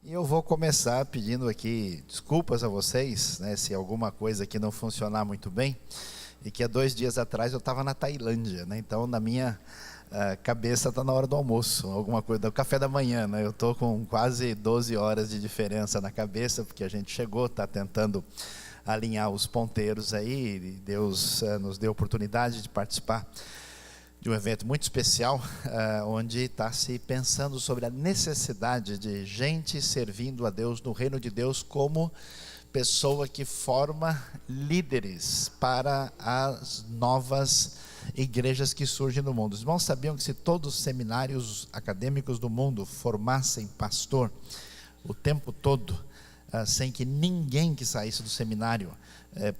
E eu vou começar pedindo aqui desculpas a vocês, né, se alguma coisa aqui não funcionar muito bem, e que há 2 dias atrás eu estava na Tailândia, né, então na minha cabeça está na hora do almoço, alguma coisa, do café da manhã, né, eu estou com quase 12 horas de diferença na cabeça, porque a gente chegou, está tentando alinhar os ponteiros aí, e Deus nos deu a oportunidade de participar de um evento muito especial, onde está se pensando sobre a necessidade de gente servindo a Deus no reino de Deus como pessoa que forma líderes para as novas igrejas que surgem no mundo. Os irmãos sabiam que se todos os seminários acadêmicos do mundo formassem pastor o tempo todo, sem que ninguém que saísse do seminário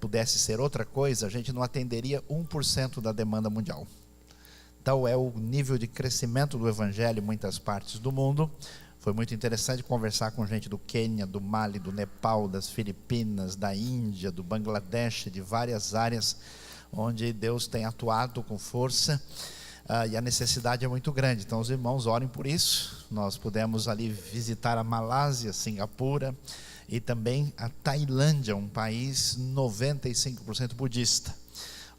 pudesse ser outra coisa, a gente não atenderia 1% da demanda mundial. Então é o nível de crescimento do evangelho em muitas partes do mundo. Foi muito interessante conversar com gente do Quênia, do Mali, do Nepal, das Filipinas, da Índia, do Bangladesh, de várias áreas onde Deus tem atuado com força, e a necessidade é muito grande. Então os irmãos orem por isso. Nós pudemos ali visitar a Malásia, Singapura e também a Tailândia, um país 95% budista,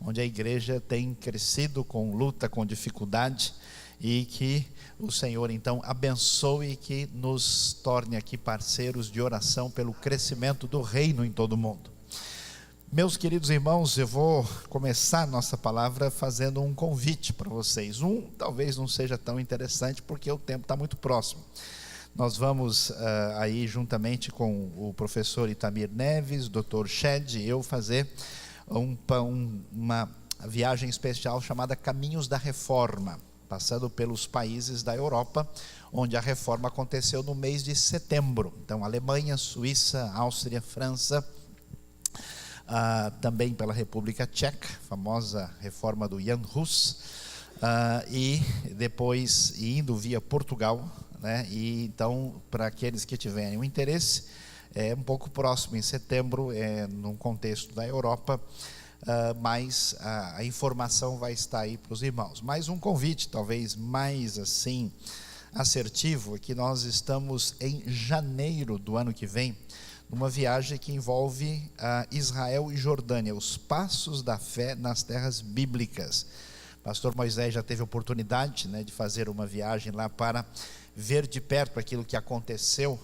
onde a igreja tem crescido com luta, com dificuldade, e que o Senhor então abençoe e que nos torne aqui parceiros de oração pelo crescimento do reino em todo o mundo. Meus queridos irmãos, eu vou começar nossa palavra fazendo um convite para vocês. Talvez não seja tão interessante porque o tempo está muito próximo. Nós vamos aí juntamente com o professor Itamir Neves, Dr. Shed e eu fazer uma viagem especial chamada Caminhos da Reforma, passando pelos países da Europa, onde a reforma aconteceu no mês de setembro. Então Alemanha, Suíça, Áustria, França, também pela República Tcheca, famosa reforma do Jan Hus, e depois indo via Portugal, né? E então, para aqueles que tiverem um interesse, um pouco próximo, em setembro, num contexto da Europa, mas a informação vai estar aí para os irmãos. Mais um convite, talvez mais assim assertivo, é que nós estamos em janeiro do ano que vem, numa viagem que envolve Israel e Jordânia, os passos da fé nas terras bíblicas. Pastor Moisés já teve a oportunidade, né, de fazer uma viagem lá para ver de perto aquilo que aconteceu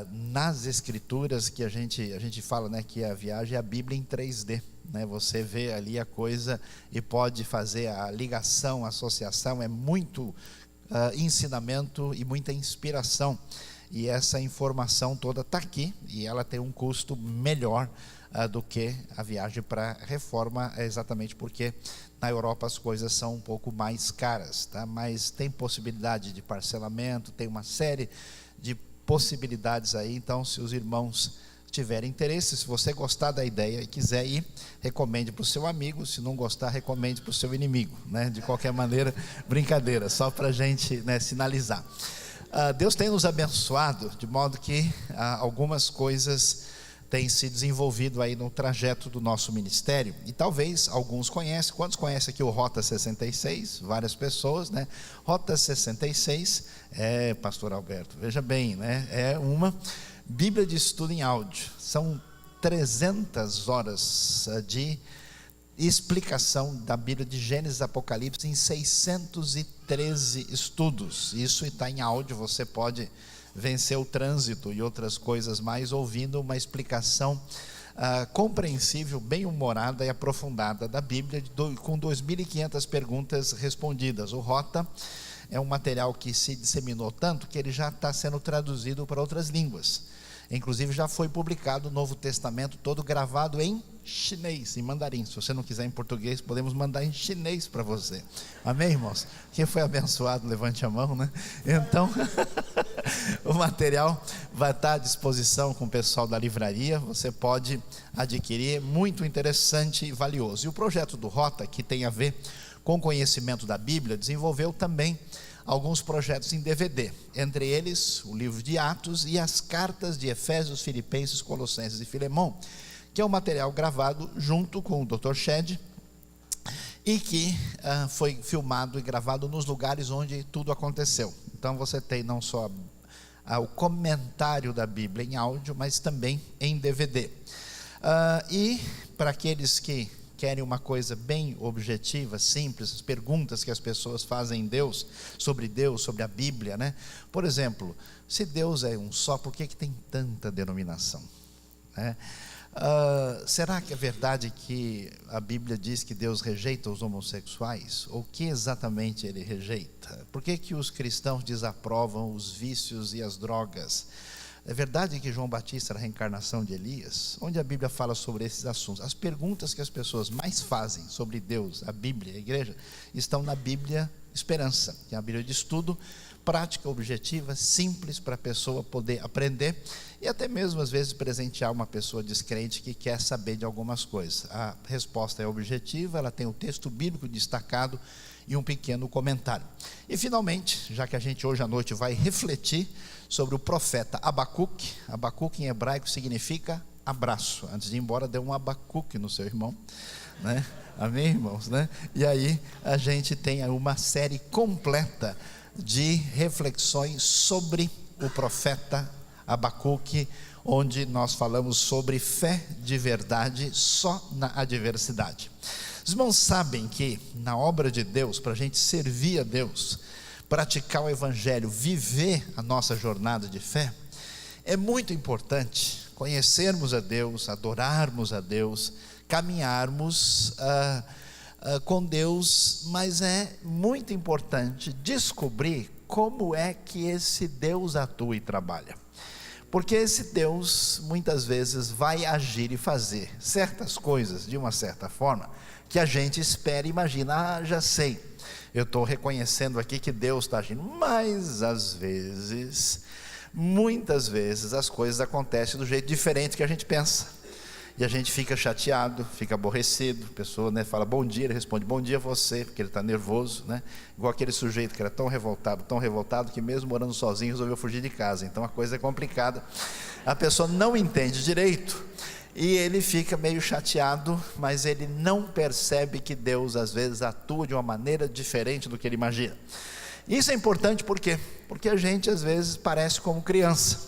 nas escrituras, que a gente fala, né, que a viagem é a Bíblia em 3D, né? Você vê ali a coisa e pode fazer a ligação, a associação, é muito ensinamento e muita inspiração, e essa informação toda está aqui, e ela tem um custo melhor do que a viagem para reforma, exatamente porque na Europa as coisas são um pouco mais caras, tá? Mas tem possibilidade de parcelamento, tem uma série de possibilidades aí. Então, se os irmãos tiverem interesse, se você gostar da ideia e quiser ir, recomende para o seu amigo. Se não gostar, recomende para o seu inimigo, né? De qualquer maneira, brincadeira, só para a gente, né, sinalizar. Deus tem nos abençoado de modo que algumas coisas têm se desenvolvido aí no trajeto do nosso ministério, e talvez alguns conhecem. Quantos conhecem aqui o Rota 66? Várias pessoas, né? Rota 66 pastor Alberto, veja bem, né? É uma Bíblia de estudo em áudio, são 300 horas de explicação da Bíblia de Gênesis e Apocalipse em 613 estudos. Isso está em áudio, você pode vencer o trânsito e outras coisas mais ouvindo uma explicação compreensível, bem humorada e aprofundada da Bíblia, com 2.500 perguntas respondidas. O Rota é um material que se disseminou tanto que ele já está sendo traduzido para outras línguas. Inclusive já foi publicado o Novo Testamento todo gravado em chinês, em mandarim. Se você não quiser em português, podemos mandar em chinês para você. Amém, irmãos? Quem foi abençoado, levante a mão, né? Então, o material vai estar à disposição com o pessoal da livraria. Você pode adquirir, é muito interessante e valioso. E o projeto do Rota, que tem a ver com conhecimento da Bíblia, desenvolveu também alguns projetos em DVD, entre eles o livro de Atos e as cartas de Efésios, Filipenses, Colossenses e Filemão, que é um material gravado junto com o Dr. Shed, e que foi filmado e gravado nos lugares onde tudo aconteceu. Então você tem não só o comentário da Bíblia em áudio, mas também em DVD. E para aqueles que querem uma coisa bem objetiva, simples, as perguntas que as pessoas fazem Deus, sobre a Bíblia, né? Por exemplo, se Deus é um só, por que tem tanta denominação, né? Será que é verdade que a Bíblia diz que Deus rejeita os homossexuais? Ou que exatamente Ele rejeita? Por que os cristãos desaprovam os vícios e as drogas? É verdade que João Batista era a reencarnação de Elias? Onde a Bíblia fala sobre esses assuntos? As perguntas que as pessoas mais fazem sobre Deus, a Bíblia, a igreja, estão na Bíblia Esperança, que é a Bíblia de estudo, prática, objetiva, simples para a pessoa poder aprender e até mesmo às vezes presentear uma pessoa descrente que quer saber de algumas coisas. A resposta é objetiva, ela tem o texto bíblico destacado e um pequeno comentário. E finalmente, já que a gente hoje à noite vai refletir sobre o profeta Abacuque. Abacuque em hebraico significa abraço. Antes de ir embora, dê um abacuque no seu irmão, né? Amém, irmãos, né? E aí a gente tem uma série completa de reflexões sobre o profeta Abacuque, onde nós falamos sobre fé de verdade só na adversidade. Os irmãos sabem que na obra de Deus, para a gente servir a Deus, praticar o Evangelho, viver a nossa jornada de fé, é muito importante conhecermos a Deus, adorarmos a Deus, caminharmos com Deus, mas é muito importante descobrir como é que esse Deus atua e trabalha, porque esse Deus muitas vezes vai agir e fazer certas coisas de uma certa forma que a gente espera e imagina, já sei, eu estou reconhecendo aqui que Deus está agindo, mas às vezes, muitas vezes as coisas acontecem do jeito diferente que a gente pensa, e a gente fica chateado, fica aborrecido. A pessoa, né, fala bom dia, ele responde bom dia a você, porque ele está nervoso, né? Igual aquele sujeito que era tão revoltado, que mesmo morando sozinho resolveu fugir de casa. Então a coisa é complicada, a pessoa não entende direito, e ele fica meio chateado, mas ele não percebe que Deus às vezes atua de uma maneira diferente do que ele imagina. Isso é importante por quê? Porque a gente às vezes parece como criança,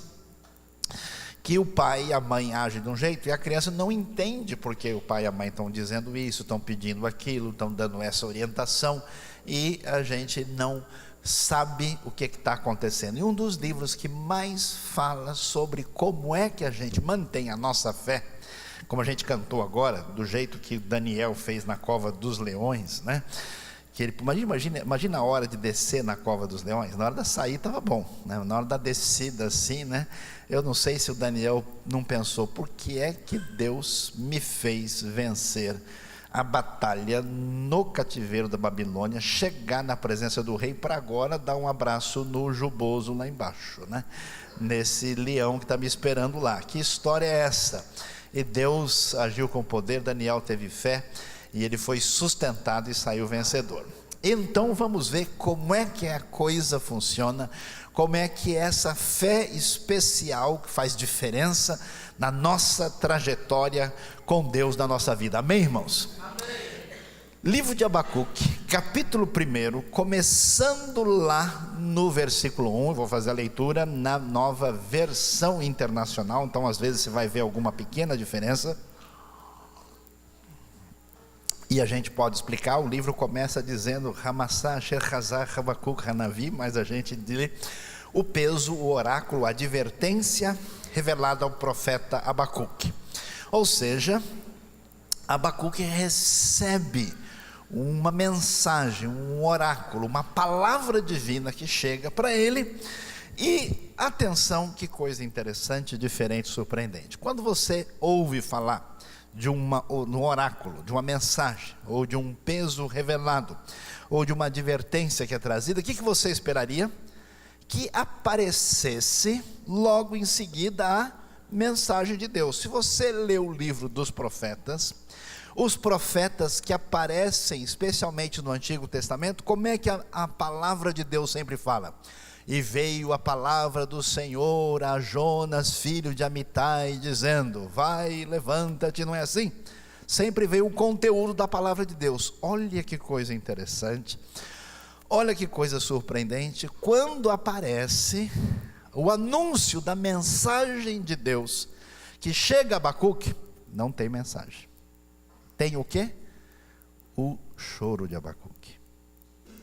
que o pai e a mãe agem de um jeito e a criança não entende porque o pai e a mãe estão dizendo isso, estão pedindo aquilo, estão dando essa orientação, e a gente não sabe o que está acontecendo. E um dos livros que mais fala sobre como é que a gente mantém a nossa fé, como a gente cantou agora, do jeito que Daniel fez na cova dos leões, né? Que ele, imagina a hora de descer na cova dos leões. Na hora da sair estava bom, né? Na hora da descida assim, né? Eu não sei se o Daniel não pensou, por que é que Deus me fez vencer a batalha no cativeiro da Babilônia, chegar na presença do rei para agora dar um abraço no juboso lá embaixo, né? Nesse leão que está me esperando lá. Que história é essa? E Deus agiu com poder, Daniel teve fé e ele foi sustentado e saiu vencedor. Então vamos ver como é que a coisa funciona, como é que essa fé especial que faz diferença na nossa trajetória com Deus na nossa vida. Amém, irmãos? Amém. Livro de Abacuque, capítulo 1, começando lá no versículo 1, eu vou fazer a leitura na Nova Versão Internacional, então às vezes você vai ver alguma pequena diferença, e a gente pode explicar. O livro começa dizendo Hamassah Asher Chazar Habacuc Hanavi, mas a gente lê o peso, o oráculo, a advertência revelada ao profeta Abacuque. Ou seja, Abacuque recebe uma mensagem, um oráculo, uma palavra divina que chega para ele. E atenção, que coisa interessante, diferente, surpreendente. Quando você ouve falar no oráculo, de uma mensagem, ou de um peso revelado, ou de uma advertência que é trazida, o que você esperaria? Que aparecesse logo em seguida a mensagem de Deus. Se você lê o livro dos profetas, os profetas que aparecem especialmente no Antigo Testamento, como é que a palavra de Deus sempre fala? E veio a palavra do Senhor a Jonas, filho de Amitai, dizendo, vai, levanta-te, não é assim? Sempre veio o conteúdo da palavra de Deus. Olha que coisa interessante, olha que coisa surpreendente, quando aparece o anúncio da mensagem de Deus que chega a Abacuque, não tem mensagem. Tem o quê? O choro de Abacuque,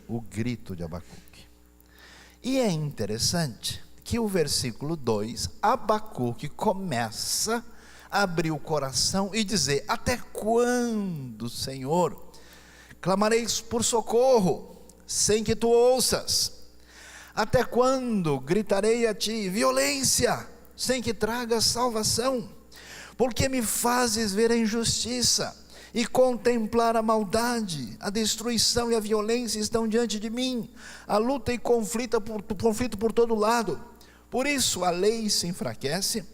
o grito de Abacuque. E é interessante que o versículo 2, Abacuque começa a abrir o coração e dizer: até quando, Senhor, clamareis por socorro, sem que tu ouças? Até quando gritarei a ti violência, sem que tragas salvação? Porque me fazes ver a injustiça e contemplar a maldade? A destruição e a violência estão diante de mim, a luta e conflito por todo lado. Por isso a lei se enfraquece,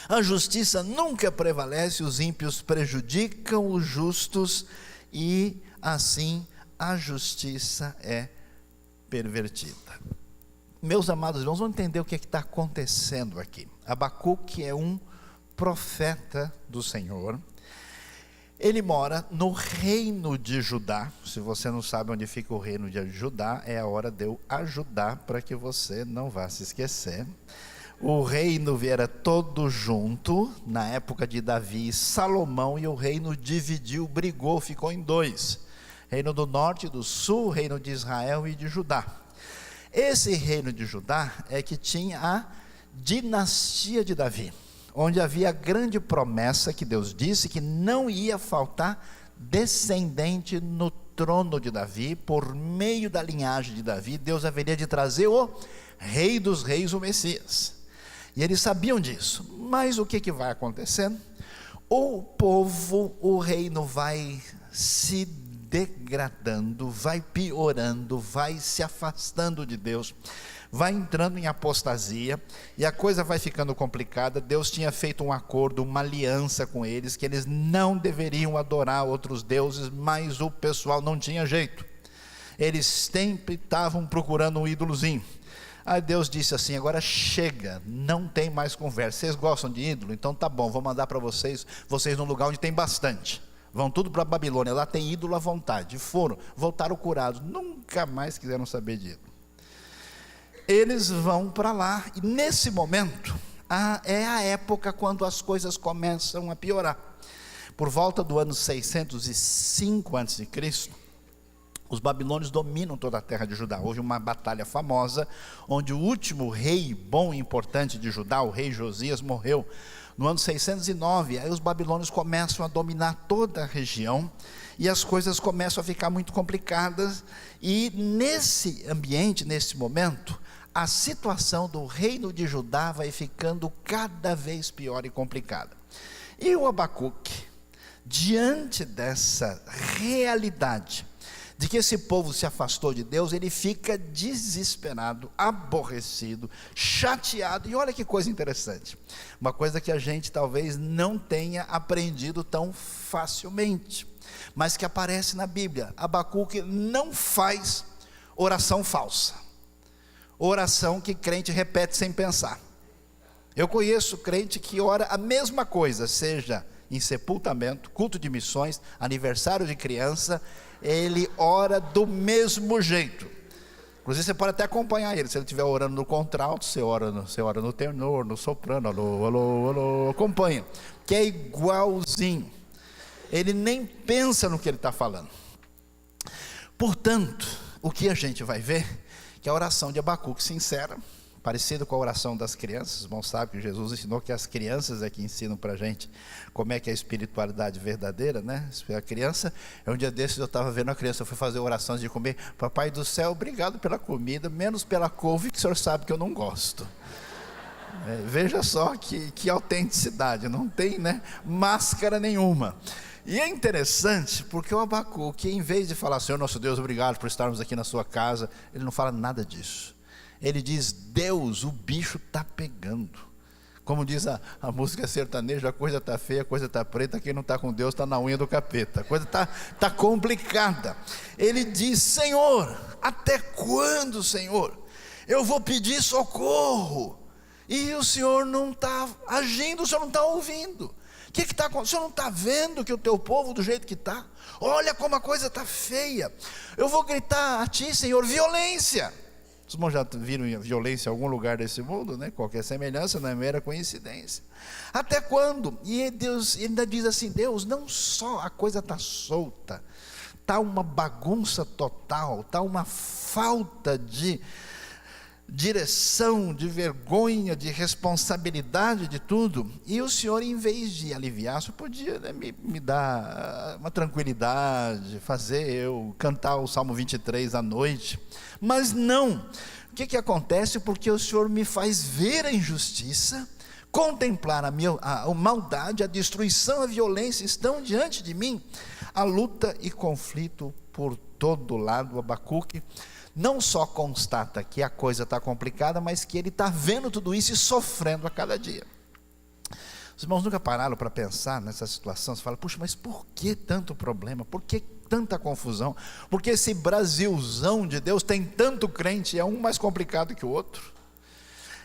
a justiça nunca prevalece, os ímpios prejudicam os justos, e assim a justiça é pervertida. Meus amados irmãos, vamos entender o que está acontecendo aqui. Abacuque é um profeta do Senhor. Ele mora no reino de Judá. Se você não sabe onde fica o reino de Judá, é a hora de eu ajudar para que você não vá se esquecer. O reino era todo junto na época de Davi e Salomão, e o reino dividiu, brigou, ficou em dois: reino do norte e do sul, reino de Israel e de Judá. Esse reino de Judá é que tinha a dinastia de Davi, onde havia a grande promessa que Deus disse que não ia faltar descendente no trono de Davi. Por meio da linhagem de Davi, Deus haveria de trazer o rei dos reis, o Messias. E eles sabiam disso. Mas o que vai acontecendo? O povo, o reino vai se degradando, vai piorando, vai se afastando de Deus, vai entrando em apostasia, e a coisa vai ficando complicada. Deus tinha feito um acordo, uma aliança com eles, que eles não deveriam adorar outros deuses, mas o pessoal não tinha jeito, eles sempre estavam procurando um ídolozinho. Aí Deus disse assim: agora chega, não tem mais conversa. Vocês gostam de ídolo? Então tá bom, vou mandar para vocês num lugar onde tem bastante. Vão tudo para a Babilônia, lá tem ídolo à vontade. Foram, voltaram curados, nunca mais quiseram saber de ídolo. Eles vão para lá, e nesse momento é a época quando as coisas começam a piorar. Por volta do ano 605 a.C., os babilônios dominam toda a terra de Judá. Houve uma batalha famosa, onde o último rei bom e importante de Judá, o rei Josias, morreu no ano 609. Aí os babilônios começam a dominar toda a região, e as coisas começam a ficar muito complicadas. E nesse ambiente, nesse momento, a situação do reino de Judá vai ficando cada vez pior e complicada. E o Abacuque, diante dessa realidade de que esse povo se afastou de Deus, ele fica desesperado, aborrecido, chateado. E olha que coisa interessante, uma coisa que a gente talvez não tenha aprendido tão facilmente, mas que aparece na Bíblia. Abacuque não faz oração falsa, oração que crente repete sem pensar. Eu conheço crente que ora a mesma coisa, seja em sepultamento, culto de missões, aniversário de criança, ele ora do mesmo jeito. Inclusive você pode até acompanhar ele. Se ele estiver orando no contralto, você ora no tenor, no soprano, alô, alô, alô, acompanha, que é igualzinho. Ele nem pensa no que ele está falando. Portanto, o que a gente vai ver, que a oração de Abacuque sincera, parecido com a oração das crianças. Os irmãos sabem que Jesus ensinou que as crianças é que ensinam para a gente como é que é a espiritualidade verdadeira, né? A criança, um dia desses eu estava vendo a criança, eu fui fazer orações de comer. Papai do céu, obrigado pela comida, menos pela couve, que o senhor sabe que eu não gosto. Veja só que autenticidade, não tem, né, máscara nenhuma. E é interessante, porque o Abacuque, em vez de falar: Senhor nosso Deus, obrigado por estarmos aqui na sua casa, ele não fala nada disso. Ele diz: Deus, o bicho está pegando. Como diz a música sertaneja, a coisa está feia, a coisa está preta, quem não está com Deus está na unha do capeta. A coisa está complicada. Ele diz: Senhor, até quando, Senhor? Eu vou pedir socorro, e o Senhor não está agindo, o Senhor não está ouvindo. O que está acontecendo? O Senhor não está vendo que o teu povo do jeito que está? Olha como a coisa está feia. Eu vou gritar a ti, Senhor, violência. Os irmãos já viram violência em algum lugar desse mundo, né? Qualquer semelhança não é mera coincidência. Até quando? E Deus ainda diz assim: Deus, não só a coisa está solta, está uma bagunça total, está uma falta de direção, de vergonha, de responsabilidade de tudo, e o Senhor, em vez de aliviar, só podia, né, me dar uma tranquilidade, fazer eu cantar o Salmo 23 à noite, mas não. O que acontece? Porque o Senhor me faz ver a injustiça, contemplar a maldade, a destruição, a violência estão diante de mim, a luta e conflito por todo lado. Abacuque não só constata que a coisa está complicada, mas que ele está vendo tudo isso e sofrendo a cada dia. Os irmãos nunca pararam para pensar nessa situação? Você fala: puxa, mas por que tanto problema? Por que tanta confusão? Por que esse Brasilzão de Deus tem tanto crente, é um mais complicado que o outro?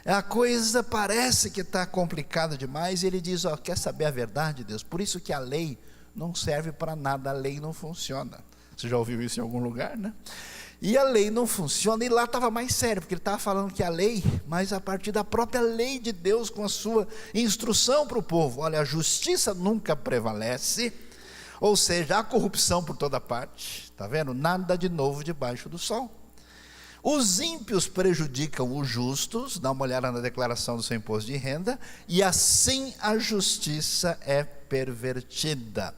A coisa parece que está complicada demais, e ele diz: ó, quer saber a verdade, Deus? Por isso que a lei não serve para nada, a lei não funciona. Você já ouviu isso em algum lugar, né? E a lei não funciona, e lá estava mais sério, porque ele estava falando que a lei, mas a partir da própria lei de Deus, com a sua instrução para o povo. Olha, a justiça nunca prevalece, ou seja, há corrupção por toda parte, está vendo? Nada de novo debaixo do sol. Os ímpios prejudicam os justos, dá uma olhada na declaração do seu imposto de renda, e assim a justiça é pervertida.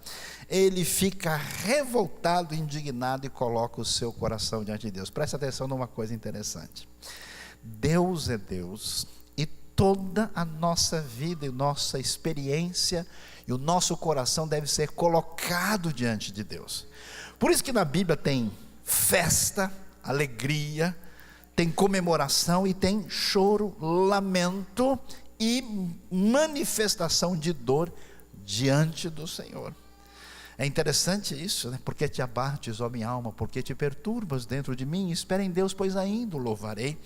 Ele fica revoltado, indignado, e coloca o seu coração diante de Deus. Preste atenção numa coisa interessante: Deus é Deus, e toda a nossa vida, e nossa experiência, e o nosso coração deve ser colocado diante de Deus. Por isso que na Bíblia tem festa, alegria, tem comemoração, e tem choro, lamento e manifestação de dor diante do Senhor. É interessante isso, né? Porque te abates, ó minha alma, porque te perturbas dentro de mim? Espera em Deus, pois ainda o louvarei.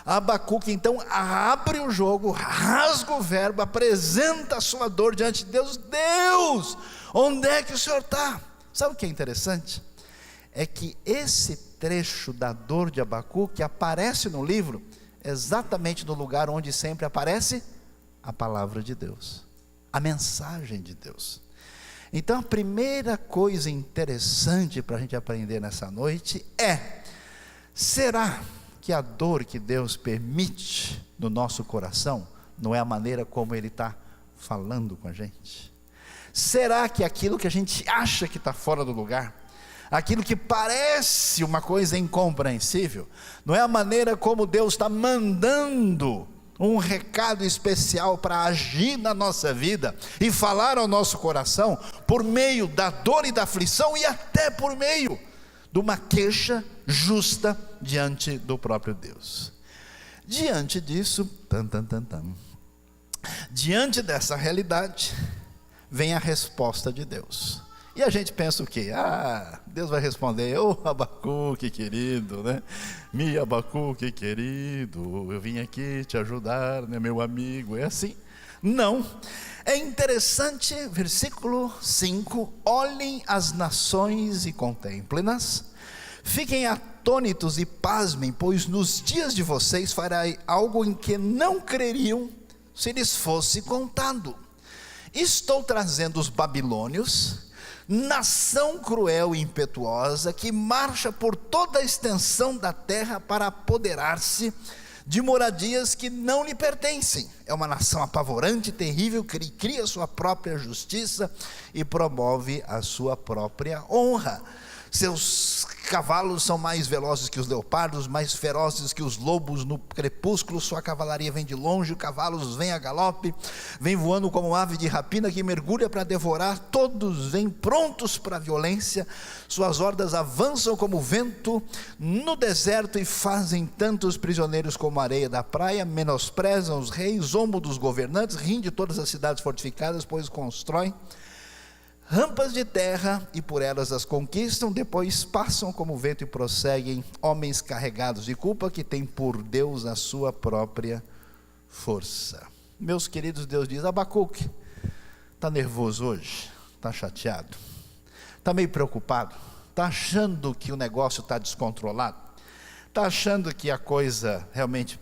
Abacuque então abre o jogo, rasga o verbo, apresenta a sua dor diante de Deus. Deus, onde é que o Senhor está? Sabe o que é interessante? É que esse trecho da dor de Abacuque aparece no livro exatamente no lugar onde sempre aparece a palavra de Deus, a mensagem de Deus. Então a primeira coisa interessante para a gente aprender nessa noite é: será que a dor que Deus permite no nosso coração não é a maneira como Ele está falando com a gente? Será que aquilo que a gente acha que está fora do lugar, aquilo que parece uma coisa incompreensível, não é a maneira como Deus está mandando um recado especial para agir na nossa vida e falar ao nosso coração por meio da dor e da aflição, e até por meio de uma queixa justa diante do próprio Deus? Diante disso, diante dessa realidade, vem a resposta de Deus. E a gente pensa o quê? Deus vai responder: ô Abacuque querido, né? Abacuque querido, eu vim aqui te ajudar, né, meu amigo? É assim? Não. É interessante, versículo 5: olhem as nações e contemplem-nas, fiquem atônitos e pasmem, pois nos dias de vocês farei algo em que não creriam se lhes fosse contado. Estou trazendo os babilônios, nação cruel e impetuosa, que marcha por toda a extensão da terra para apoderar-se de moradias que não lhe pertencem. É uma nação apavorante, terrível, que cria sua própria justiça e promove a sua própria honra. Seus cavalos são mais velozes que os leopardos, mais ferozes que os lobos no crepúsculo. Sua cavalaria vem de longe, os cavalos vêm a galope, vem voando como ave de rapina que mergulha para devorar. Todos vêm prontos para a violência, suas hordas avançam como vento no deserto e fazem tantos prisioneiros como a areia da praia. Menosprezam os reis, zombam dos governantes, riem de todas as cidades fortificadas, pois constroem rampas de terra e por elas as conquistam. Depois passam como vento e prosseguem, homens carregados de culpa, que têm por Deus a sua própria força. Meus queridos, Deus diz: Abacuque, está nervoso hoje? Está chateado? Está meio preocupado? Está achando que o negócio está descontrolado? Está achando que a coisa realmente,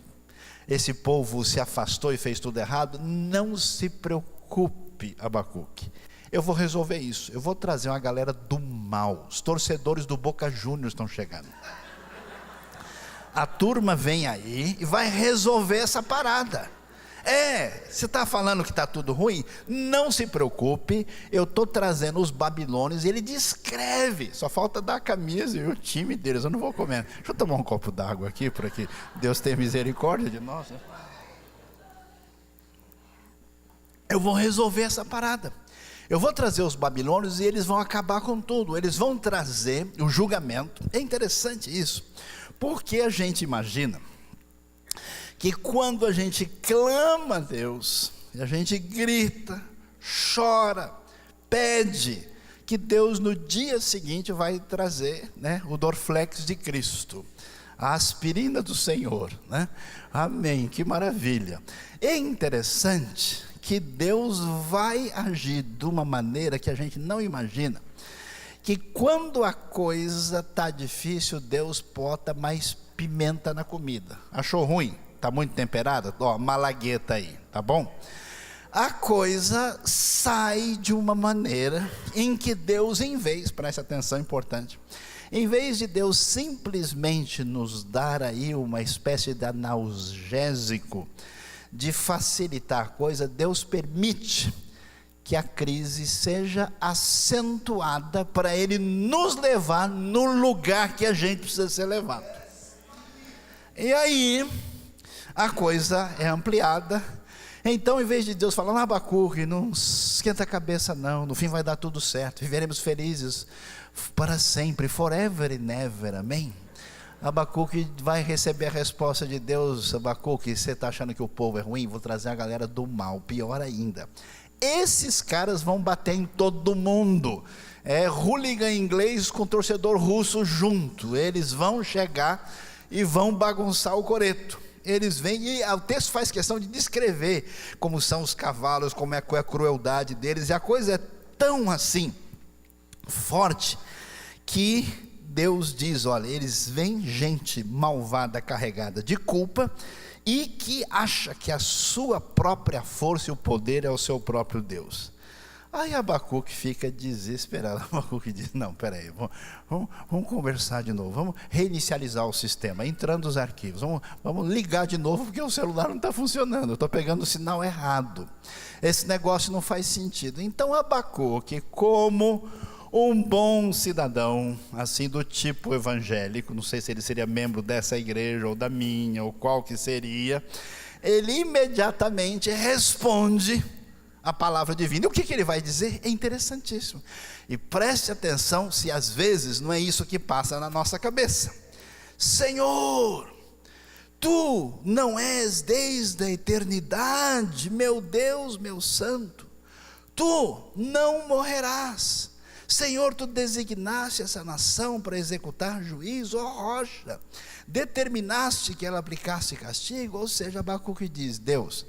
esse povo se afastou e fez tudo errado? Não se preocupe, Abacuque. Eu vou resolver isso. Eu vou trazer uma galera do mal. Os torcedores do Boca Juniors estão chegando. A turma vem aí e vai resolver essa parada. Você está falando que está tudo ruim? Não se preocupe, eu estou trazendo os babilônios e ele descreve, só falta dar a camisa e o time deles, eu não vou comer. Deixa eu tomar um copo d'água aqui, para que Deus tenha misericórdia de nós. Eu vou resolver essa parada. Eu vou trazer os babilônios e eles vão acabar com tudo, eles vão trazer o julgamento. É interessante isso, porque a gente imagina que quando a gente clama a Deus, a gente grita, chora, pede, que Deus no dia seguinte vai trazer, o Dorflex de Cristo, a aspirina do Senhor, Amém, que maravilha. É interessante que Deus vai agir de uma maneira que a gente não imagina, que quando a coisa está difícil, Deus bota mais pimenta na comida. Achou ruim? Está muito temperada? Malagueta aí, tá bom? A coisa sai de uma maneira em que Deus, preste atenção, importante, em vez de Deus simplesmente nos dar aí uma espécie de analgésico, de facilitar a coisa, Deus permite que a crise seja acentuada para Ele nos levar no lugar que a gente precisa ser levado. E aí a coisa é ampliada. Então, em vez de Deus falar, Abacuque, não esquenta a cabeça não, no fim vai dar tudo certo, viveremos felizes para sempre, forever and ever, amém? Abacuque vai receber a resposta de Deus. Abacuque, você está achando que o povo é ruim? Vou trazer a galera do mal, pior ainda, esses caras vão bater em todo mundo, hooligan inglês com torcedor russo junto, eles vão chegar e vão bagunçar o coreto. Eles vêm e o texto faz questão de descrever como são os cavalos, como é a crueldade deles, e a coisa é tão assim, forte, que Deus diz, olha, eles vêm gente malvada, carregada de culpa, e que acha que a sua própria força e o poder é o seu próprio Deus. Aí Abacuque fica desesperado. Abacuque diz, não, peraí, vamos conversar de novo, vamos reinicializar o sistema, entrando os arquivos, vamos ligar de novo, porque o celular não está funcionando, eu estou pegando o sinal errado, esse negócio não faz sentido. Então Abacuque, como um bom cidadão, assim do tipo evangélico, não sei se ele seria membro dessa igreja, ou da minha, ou qual que seria, ele imediatamente responde a palavra divina. E o que ele vai dizer? É interessantíssimo, e preste atenção se às vezes não é isso que passa na nossa cabeça. Senhor, Tu não és desde a eternidade, meu Deus, meu santo, Tu não morrerás. Senhor, Tu designaste essa nação para executar juízo, ó rocha, determinaste que ela aplicasse castigo. Ou seja, Abacuque diz, Deus,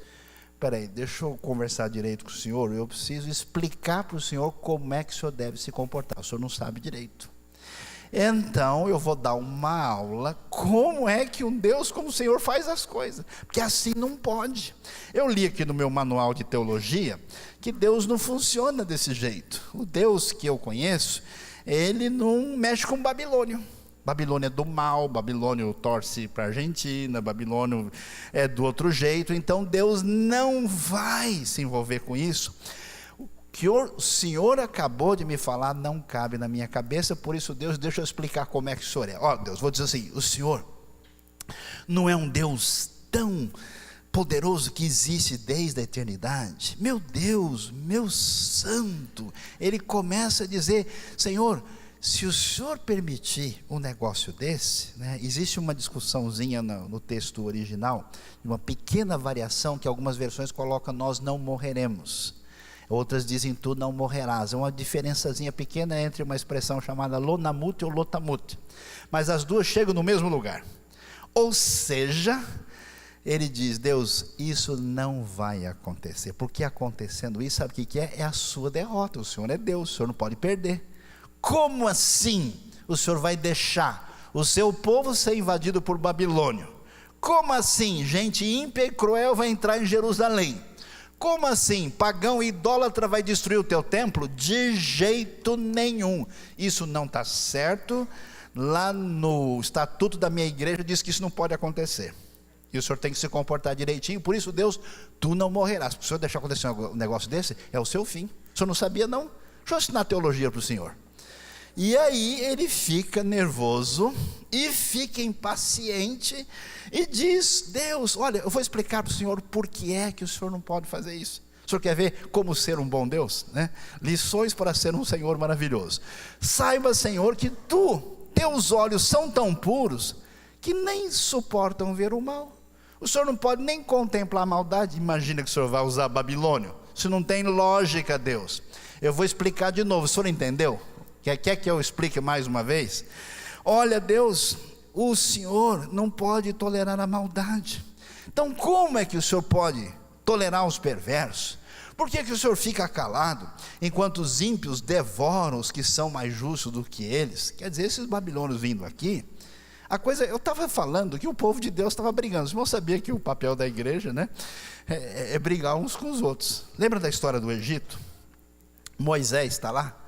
peraí, deixa eu conversar direito com o senhor, eu preciso explicar para o senhor como é que o senhor deve se comportar, o senhor não sabe direito. Então eu vou dar uma aula, como é que um Deus como o Senhor faz as coisas, porque assim não pode. Eu li aqui no meu manual de teologia, que Deus não funciona desse jeito. O Deus que eu conheço, Ele não mexe com Babilônio. Babilônia é do mal, Babilônio torce para a Argentina, Babilônio é do outro jeito, então Deus não vai se envolver com isso. O que o Senhor acabou de me falar não cabe na minha cabeça, por isso Deus, deixa eu explicar como é que o Senhor é. Deus, vou dizer assim, o Senhor não é um Deus tão poderoso que existe desde a eternidade? Meu Deus, meu santo, ele começa a dizer, Senhor, se o senhor permitir um negócio desse, existe uma discussãozinha no texto original, uma pequena variação que algumas versões colocam, nós não morreremos, outras dizem, tu não morrerás, é uma diferençazinha pequena entre uma expressão chamada lonamut ou lotamut, mas as duas chegam no mesmo lugar. Ou seja, ele diz, Deus, isso não vai acontecer, porque acontecendo isso, sabe o que é? É a sua derrota, o Senhor é Deus, o Senhor não pode perder. Como assim o Senhor vai deixar o seu povo ser invadido por Babilônio. Como assim? Gente ímpia e cruel vai entrar em Jerusalém. Como assim? Pagão e idólatra vai destruir o teu templo? De jeito nenhum. Isso não está certo. Lá no estatuto da minha igreja diz que isso não pode acontecer. E o senhor tem que se comportar direitinho. Por isso, Deus, tu não morrerás. Se o senhor deixar acontecer um negócio desse, é o seu fim. O senhor não sabia, não? Deixa eu ensinar teologia para o senhor. E aí ele fica nervoso e fica impaciente e diz: Deus, olha, eu vou explicar para o senhor por que é que o senhor não pode fazer isso. O senhor quer ver como ser um bom Deus, né? Lições para ser um Senhor maravilhoso. Saiba, Senhor, que teus olhos são tão puros que nem suportam ver o mal. O senhor não pode nem contemplar a maldade. Imagina que o senhor vai usar Babilônio. Isso não tem lógica, Deus. Eu vou explicar de novo. O senhor entendeu? Quer que eu explique mais uma vez? Olha, Deus, o senhor não pode tolerar a maldade. Então como é que o senhor pode tolerar os perversos? Por que o senhor fica calado, enquanto os ímpios devoram os que são mais justos do que eles? Quer dizer, esses babilônios vindo aqui, eu estava falando que o povo de Deus estava brigando. Os irmãos sabiam que o papel da igreja, né, é brigar uns com os outros. Lembra da história do Egito? Moisés está lá.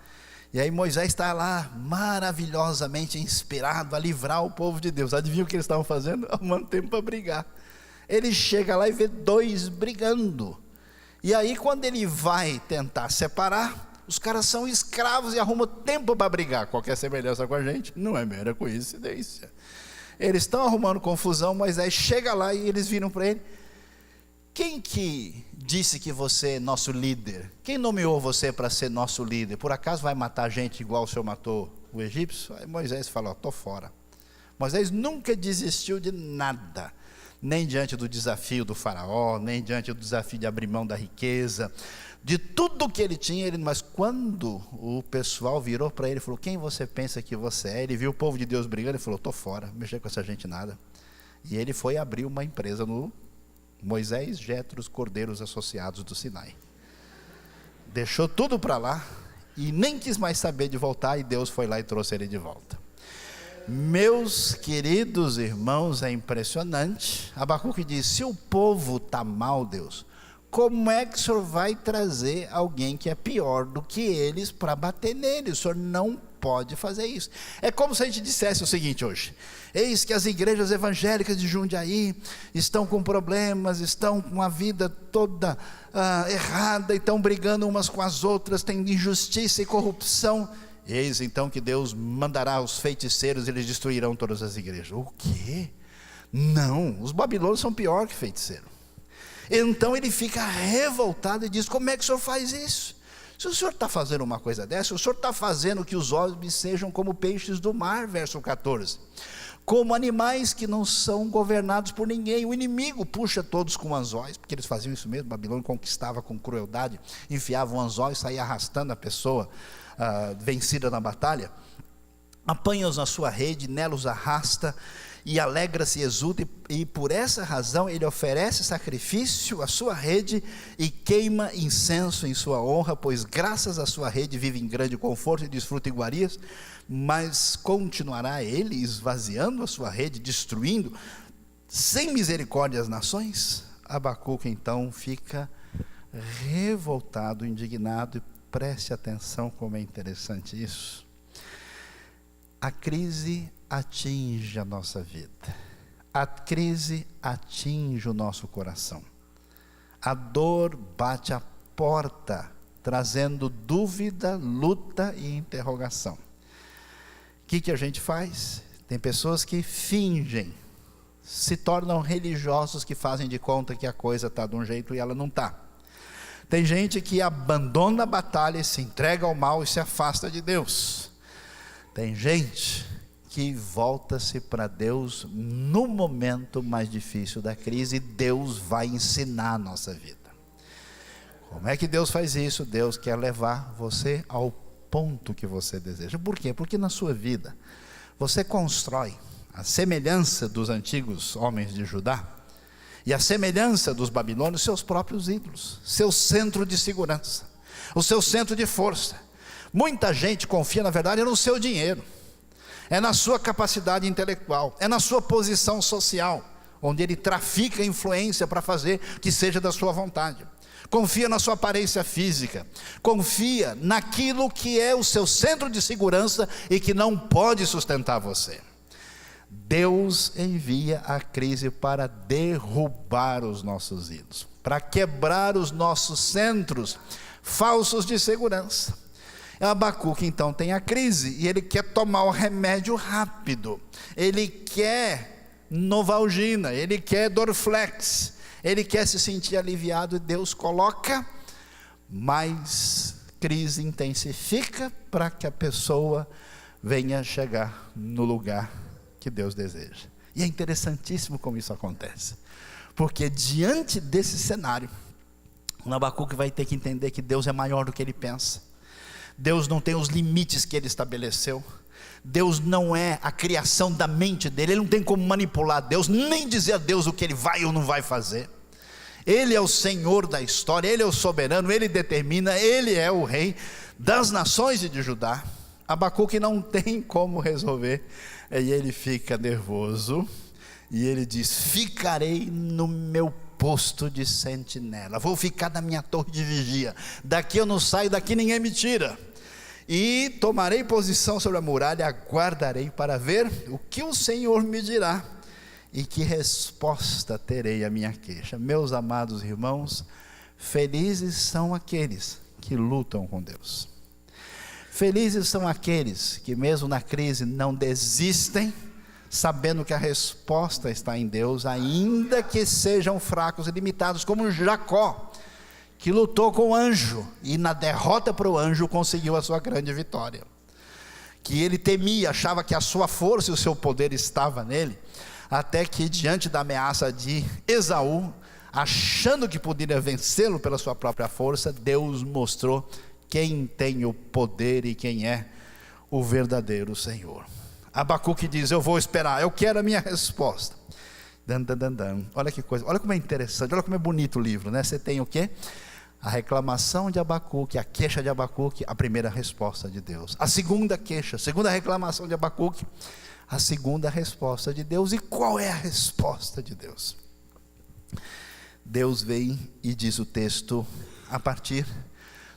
E aí Moisés está lá, maravilhosamente inspirado a livrar o povo de Deus. Adivinha o que eles estavam fazendo? Arrumando tempo para brigar. Ele chega lá e vê dois brigando. E aí quando ele vai tentar separar, os caras são escravos e arrumam tempo para brigar. Qualquer semelhança com a gente não é mera coincidência. Eles estão arrumando confusão. Moisés chega lá e eles viram para ele: quem que disse que você é nosso líder? Quem nomeou você para ser nosso líder? Por acaso vai matar gente igual o senhor matou o egípcio? Aí Moisés falou: estou fora. Moisés nunca desistiu de nada, nem diante do desafio do faraó, nem diante do desafio de abrir mão da riqueza, de tudo que ele tinha. Mas quando o pessoal virou para ele e falou: quem você pensa que você é? Ele viu o povo de Deus brigando e falou: estou fora, mexer com essa gente nada. E ele foi abrir uma empresa no Moisés, Jetro, os Cordeiros Associados do Sinai. Deixou tudo para lá e nem quis mais saber de voltar, e Deus foi lá e trouxe ele de volta. Meus queridos irmãos, é impressionante. Abacuque diz: se o povo está mal, Deus, como é que o senhor vai trazer alguém que é pior do que eles para bater nele? O senhor não pode fazer isso. É como se a gente dissesse o seguinte hoje: eis que as igrejas evangélicas de Jundiaí estão com problemas, estão com a vida toda errada, e estão brigando umas com as outras, tem injustiça e corrupção. Eis então que Deus mandará os feiticeiros e eles destruirão todas as igrejas. O quê? Não, os babilônios são pior que feiticeiro. Então ele fica revoltado e diz: como é que o senhor faz isso? Se o senhor está fazendo uma coisa dessa, o senhor está fazendo que os homens sejam como peixes do mar, verso 14, como animais que não são governados por ninguém. O inimigo puxa todos com anzóis, porque eles faziam isso mesmo. Babilônia conquistava com crueldade, enfiava um anzol e saía arrastando a pessoa vencida na batalha. Apanha-os na sua rede, nela os arrasta, e alegra-se e exulta, e por essa razão ele oferece sacrifício à sua rede e queima incenso em sua honra, pois graças à sua rede vive em grande conforto e desfruta iguarias. Mas continuará ele esvaziando a sua rede, destruindo sem misericórdia as nações? Abacuque então fica revoltado, indignado. E preste atenção como é interessante isso. A crise atinge a nossa vida, a crise atinge o nosso coração, a dor bate à porta, trazendo dúvida, luta e interrogação. O que a gente faz? Tem pessoas que fingem, se tornam religiosos, que fazem de conta que a coisa está de um jeito e ela não está. Tem gente que abandona a batalha, se entrega ao mal e se afasta de Deus. Tem gente que volta-se para Deus no momento mais difícil da crise, e Deus vai ensinar a nossa vida. Como é que Deus faz isso? Deus quer levar você ao ponto que você deseja. Por quê? Porque na sua vida você constrói a semelhança dos antigos homens de Judá e a semelhança dos babilônios, seus próprios ídolos, seu centro de segurança, o seu centro de força. Muita gente confia, na verdade, no seu dinheiro. é na sua capacidade intelectual, é na sua posição social, onde ele trafica influência para fazer que seja da sua vontade. Confia na sua aparência física, confia naquilo que é o seu centro de segurança e que não pode sustentar você. Deus envia a crise para derrubar os nossos ídolos, para quebrar os nossos centros falsos de segurança. Abacuque então tem a crise e ele quer tomar o remédio rápido, ele quer Novalgina, ele quer Dorflex, ele quer se sentir aliviado, e Deus coloca mais crise, intensifica para que a pessoa venha chegar no lugar que Deus deseja. E é interessantíssimo como isso acontece, porque diante desse cenário, o Abacuque vai ter que entender que Deus é maior do que ele pensa. Deus não tem os limites que ele estabeleceu. Deus não é a criação da mente dele. Ele não tem como manipular Deus, nem dizer a Deus o que ele vai ou não vai fazer. Ele é o Senhor da história, ele é o soberano, ele determina, ele é o rei das nações de Judá. Abacuque não tem como resolver, e ele fica nervoso, e ele diz: ficarei no meu posto de sentinela, vou ficar na minha torre de vigia, daqui eu não saio, daqui ninguém me tira, e tomarei posição sobre a muralha, aguardarei para ver o que o Senhor me dirá, e que resposta terei à minha queixa. Meus amados irmãos, felizes são aqueles que lutam com Deus. Felizes são aqueles que mesmo na crise não desistem, sabendo que a resposta está em Deus, ainda que sejam fracos e limitados, como Jacó, que lutou com o anjo, e na derrota para o anjo conseguiu a sua grande vitória, que ele temia, achava que a sua força e o seu poder estava nele, até que diante da ameaça de Esaú, achando que poderia vencê-lo pela sua própria força, Deus mostrou quem tem o poder e quem é o verdadeiro Senhor. Abacuque diz: eu vou esperar, eu quero a minha resposta. Olha que coisa, olha como é interessante, olha como é bonito o livro, né? Você tem o quê? A reclamação de Abacuque, a queixa de Abacuque, a primeira resposta de Deus. A segunda queixa, a segunda reclamação de Abacuque, a segunda resposta de Deus. E qual é a resposta de Deus? Deus vem e diz o texto a partir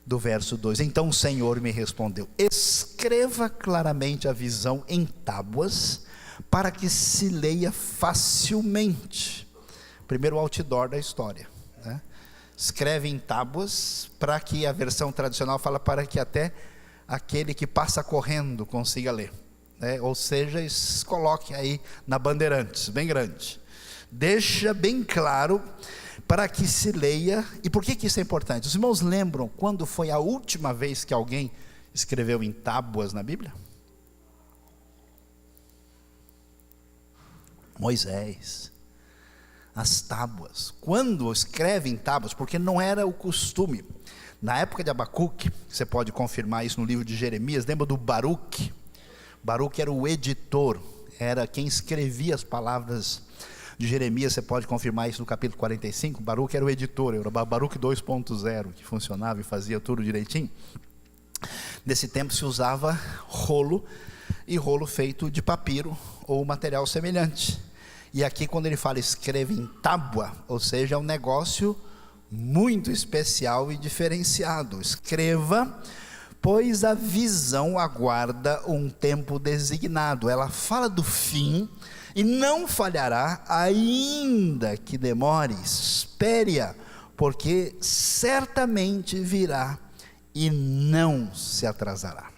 do verso 2: então o Senhor me respondeu: escreva claramente a visão em tábuas, para que se leia facilmente. Primeiro outdoor da história, né? Escreve em tábuas, para que, a versão tradicional fala, para que até aquele que passa correndo consiga ler, né? Ou seja, coloque aí na Bandeirantes, bem grande, deixa bem claro, para que se leia. E por que isso é importante? Os irmãos lembram quando foi a última vez que alguém escreveu em tábuas na Bíblia? Moisés. As tábuas. Quando escreve em tábuas, porque não era o costume. Na época de Abacuque, você pode confirmar isso no livro de Jeremias, lembra do Baruque? Baruque era o editor, era quem escrevia as palavras de Jeremias. Você pode confirmar isso no capítulo 45. Baruque era o editor, era o Baruque 2.0, que funcionava e fazia tudo direitinho. Nesse tempo se usava rolo, e rolo feito de papiro ou material semelhante. E aqui, quando ele fala escreve em tábua, ou seja, é um negócio muito especial e diferenciado. Escreva, pois a visão aguarda um tempo designado. Ela fala do fim e não falhará, ainda que demore. Espere-a, porque certamente virá e não se atrasará.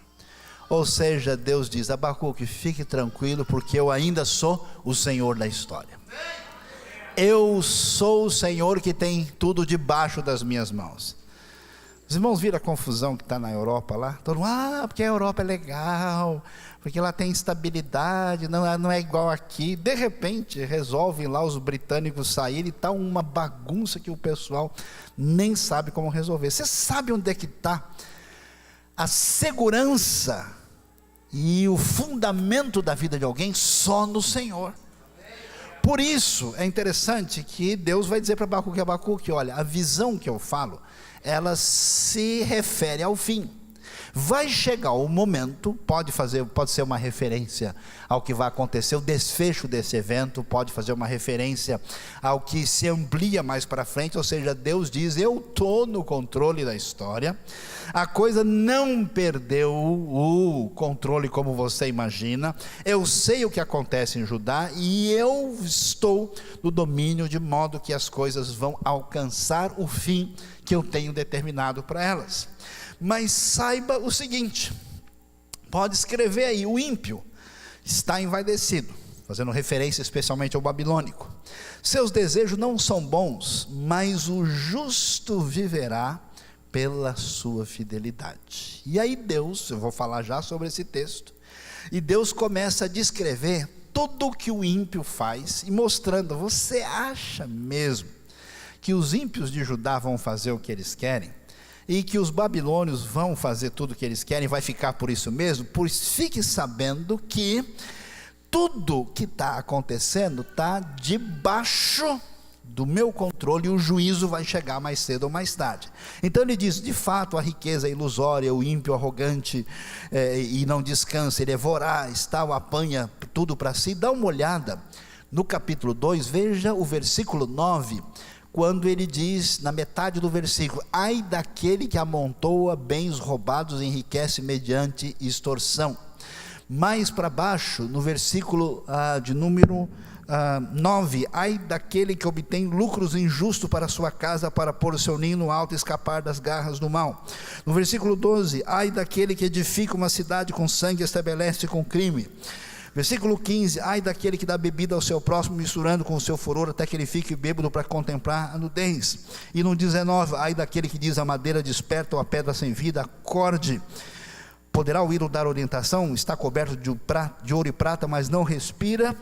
Ou seja, Deus diz: Abacuque, fique tranquilo, porque eu ainda sou o Senhor da história. Eu sou o Senhor que tem tudo debaixo das minhas mãos. Os irmãos viram a confusão que está na Europa lá? Todo mundo, porque a Europa é legal, porque lá tem estabilidade, não é igual aqui. De repente resolvem lá os britânicos saírem, e está uma bagunça que o pessoal nem sabe como resolver. Você sabe onde é que está a segurança e o fundamento da vida de alguém? Só no Senhor. Por isso é interessante que Deus vai dizer para Abacuque: olha, a visão que eu falo, ela se refere ao fim. Vai chegar o momento, pode ser uma referência ao que vai acontecer, o desfecho desse evento, pode fazer uma referência ao que se amplia mais para frente, ou seja, Deus diz: eu estou no controle da história, a coisa não perdeu o controle como você imagina, eu sei o que acontece em Judá, e eu estou no domínio, de modo que as coisas vão alcançar o fim que eu tenho determinado para elas. Mas saiba o seguinte, pode escrever aí: o ímpio está envaidecido, fazendo referência especialmente ao babilônico. Seus desejos não são bons, mas o justo viverá pela sua fidelidade. E aí Deus, eu vou falar já sobre esse texto, e Deus começa a descrever tudo o que o ímpio faz, e mostrando: você acha mesmo que os ímpios de Judá vão fazer o que eles querem? E que os babilônios vão fazer tudo o que eles querem, vai ficar por isso mesmo? Pois fique sabendo que tudo que está acontecendo está debaixo do meu controle, e o juízo vai chegar mais cedo ou mais tarde. Então ele diz: de fato a riqueza é ilusória, o ímpio arrogante e não descansa, ele é voraz, tal, apanha tudo para si. Dá uma olhada no capítulo 2, veja o versículo 9, quando ele diz, na metade do versículo: ai daquele que amontoa bens roubados e enriquece mediante extorsão. Mais para baixo, no versículo de número 9, ai daquele que obtém lucros injustos para a sua casa, para pôr o seu ninho no alto e escapar das garras do mal. No versículo 12, ai daquele que edifica uma cidade com sangue e estabelece com crime. Versículo 15, ai daquele que dá bebida ao seu próximo, misturando com o seu furor, até que ele fique bêbado para contemplar a nudez. E no 19, ai daquele que diz: a madeira desperta ou a pedra sem vida, acorde. Poderá o ídolo dar orientação? Está coberto de ouro e prata, mas não respira.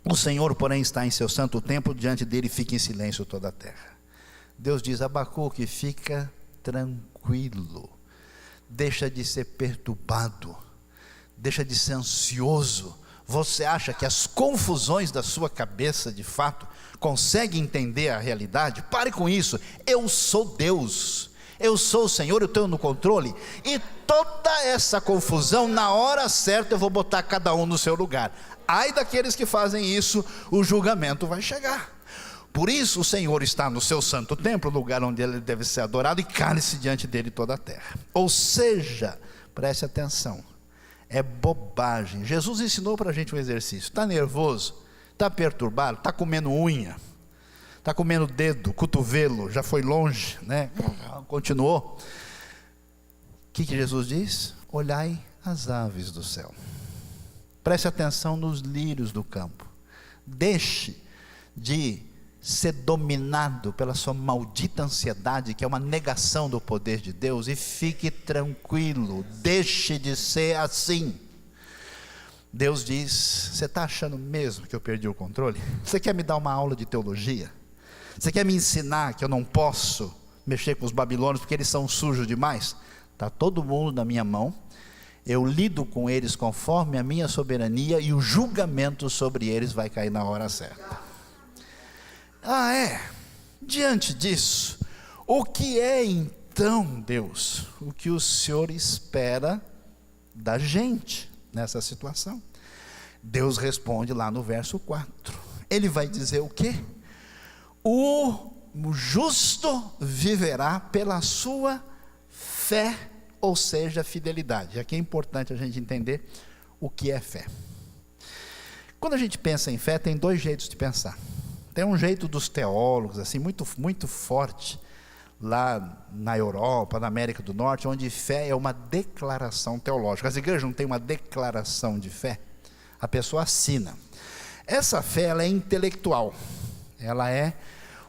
O Senhor, porém, está em seu santo templo, diante dele fica em silêncio toda a terra. Deus diz: Abacuque, fica tranquilo, deixa de ser perturbado, deixa de ser ansioso. Você acha que as confusões da sua cabeça de fato consegue entender a realidade? Pare com isso. Eu sou Deus, eu sou o Senhor, eu estou no controle, e toda essa confusão, na hora certa eu vou botar cada um no seu lugar. Ai daqueles que fazem isso, o julgamento vai chegar. Por isso o Senhor está no seu santo templo, lugar onde ele deve ser adorado, e cale-se diante dele toda a terra. Ou seja, preste atenção, é bobagem. Jesus ensinou para a gente um exercício. Está nervoso? Está perturbado? Está comendo unha? Está comendo dedo, cotovelo? Já foi longe, né? Continuou. O que Jesus diz? Olhai as aves do céu, preste atenção nos lírios do campo. Deixe de ser dominado pela sua maldita ansiedade, que é uma negação do poder de Deus, e fique tranquilo. Deixe de ser assim. Deus diz: você está achando mesmo que eu perdi o controle? Você quer me dar uma aula de teologia? Você quer me ensinar que eu não posso mexer com os babilônios porque eles são sujos demais? Está todo mundo na minha mão, eu lido com eles conforme a minha soberania, e o julgamento sobre eles vai cair na hora certa. Diante disso, o que é então, Deus, o que o Senhor espera da gente nessa situação? Deus responde lá no verso 4, ele vai dizer o quê? O justo viverá pela sua fé, ou seja, fidelidade. Aqui é importante a gente entender o que é fé. Quando a gente pensa em fé, tem dois jeitos de pensar. Tem um jeito dos teólogos, assim, muito, muito forte, lá na Europa, na América do Norte, onde fé é uma declaração teológica. As igrejas não têm uma declaração de fé, a pessoa assina. Essa fé, ela é intelectual, ela é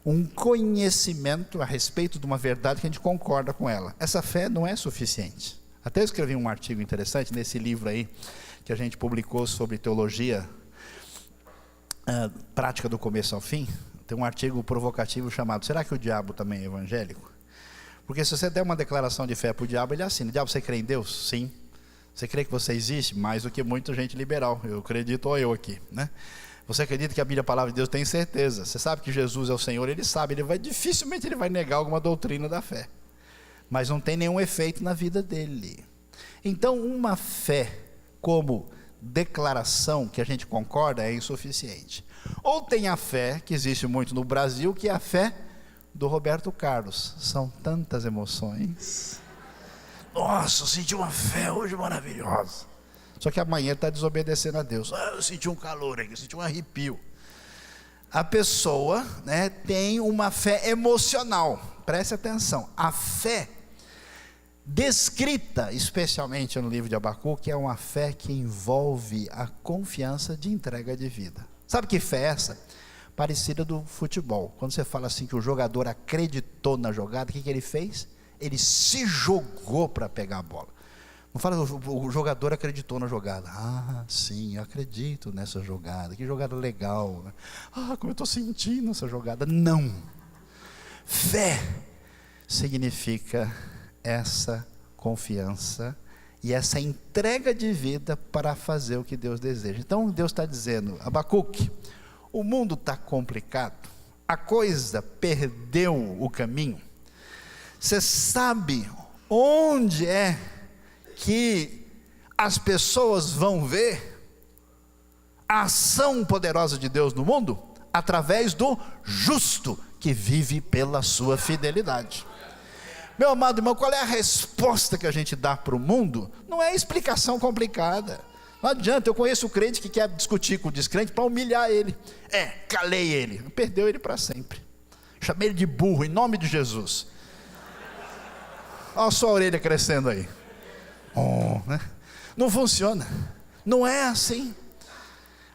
um conhecimento a respeito de uma verdade que a gente concorda com ela. Essa fé não é suficiente. Até eu escrevi um artigo interessante nesse livro aí, que a gente publicou sobre teologia prática do começo ao fim. Tem um artigo provocativo chamado: será que o diabo também é evangélico? Porque se você der uma declaração de fé para o diabo, ele assina. Diabo, você crê em Deus? Sim. Você crê que você existe? Mais do que muita gente liberal. Eu acredito, ou eu aqui, né? Você acredita que a Bíblia é a palavra de Deus? Tem certeza. Você sabe que Jesus é o Senhor? Ele sabe, dificilmente ele vai negar alguma doutrina da fé. mas não tem nenhum efeito na vida dele. Então, uma fé como declaração, que a gente concorda, é insuficiente. Ou tem a fé, que existe muito no Brasil, que é a fé do Roberto Carlos. São tantas emoções. Nossa, eu senti uma fé hoje maravilhosa. Só que amanhã está desobedecendo a Deus. Eu senti um calor aqui, eu senti um arrepio. A pessoa, né, tem uma fé emocional. Preste atenção. A fé descrita, especialmente no livro de Abacuque, é uma fé que envolve a confiança de entrega de vida. Sabe que fé é essa? Parecida do futebol. Quando você fala assim que o jogador acreditou na jogada, o que ele fez? Ele se jogou para pegar a bola. Não fala o jogador acreditou na jogada. Ah, sim, eu acredito nessa jogada. Que jogada legal, né? Ah, como eu estou sentindo essa jogada. Não. Fé significa essa confiança e essa entrega de vida para fazer o que Deus deseja. Então Deus está dizendo: Abacuque, o mundo está complicado, a coisa perdeu o caminho. Você sabe onde é que as pessoas vão ver a ação poderosa de Deus no mundo? Através do justo que vive pela sua fidelidade. Meu amado irmão, qual é a resposta que a gente dá para o mundo? Não é explicação complicada. Não adianta, eu conheço o crente que quer discutir com o descrente para humilhar ele. Calei ele, perdeu ele para sempre. Chamei ele de burro, em nome de Jesus. Olha a sua orelha crescendo aí. Né? Não funciona. Não é assim.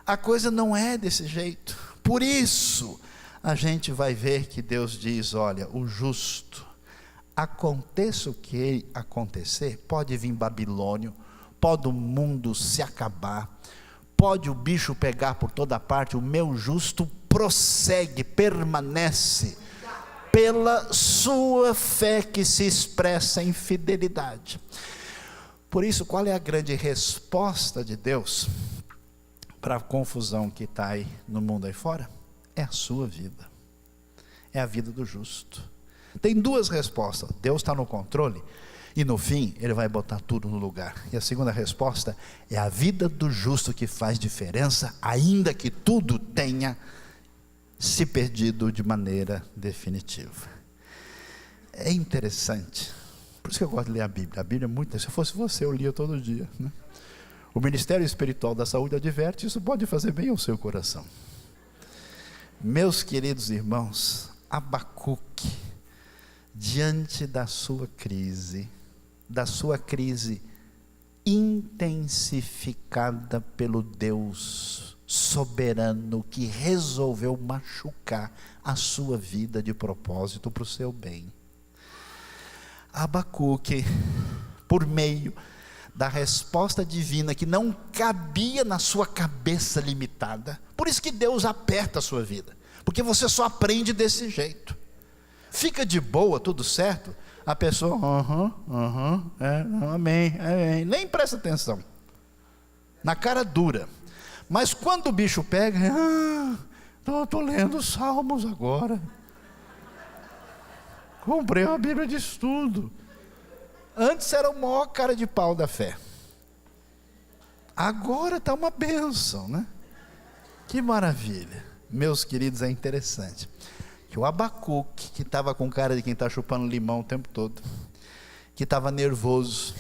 A coisa não é desse jeito. Por isso, a gente vai ver que Deus diz: olha, o justo, aconteça o que acontecer, pode vir Babilônio, pode o mundo se acabar, pode o bicho pegar por toda parte, o meu justo prossegue, permanece, pela sua fé que se expressa em fidelidade. Por isso, qual é a grande resposta de Deus para a confusão que está aí no mundo aí fora? É a sua vida, é a vida do justo. Tem duas respostas: Deus está no controle e no fim Ele vai botar tudo no lugar. E a segunda resposta é a vida do justo que faz diferença, ainda que tudo tenha se perdido de maneira definitiva. É interessante, por isso que eu gosto de ler a Bíblia. A Bíblia é muito, se eu fosse você eu lia todo dia, né? O Ministério Espiritual da Saúde adverte: isso pode fazer bem ao seu coração. Meus queridos irmãos, Abacuque, diante da sua crise intensificada pelo Deus soberano que resolveu machucar a sua vida de propósito para o seu bem. Abacuque, por meio da resposta divina que não cabia na sua cabeça limitada, por isso que Deus aperta a sua vida, porque você só aprende desse jeito. Fica de boa, tudo certo, a pessoa, amém, nem presta atenção, na cara dura. Mas quando o bicho pega, estou lendo os Salmos agora, comprei uma Bíblia de estudo. Antes era o maior cara de pau da fé, agora está uma bênção, né? Que maravilha. Meus queridos, é interessante que o Abacuque, que estava com cara de quem está chupando limão o tempo todo, que estava nervoso,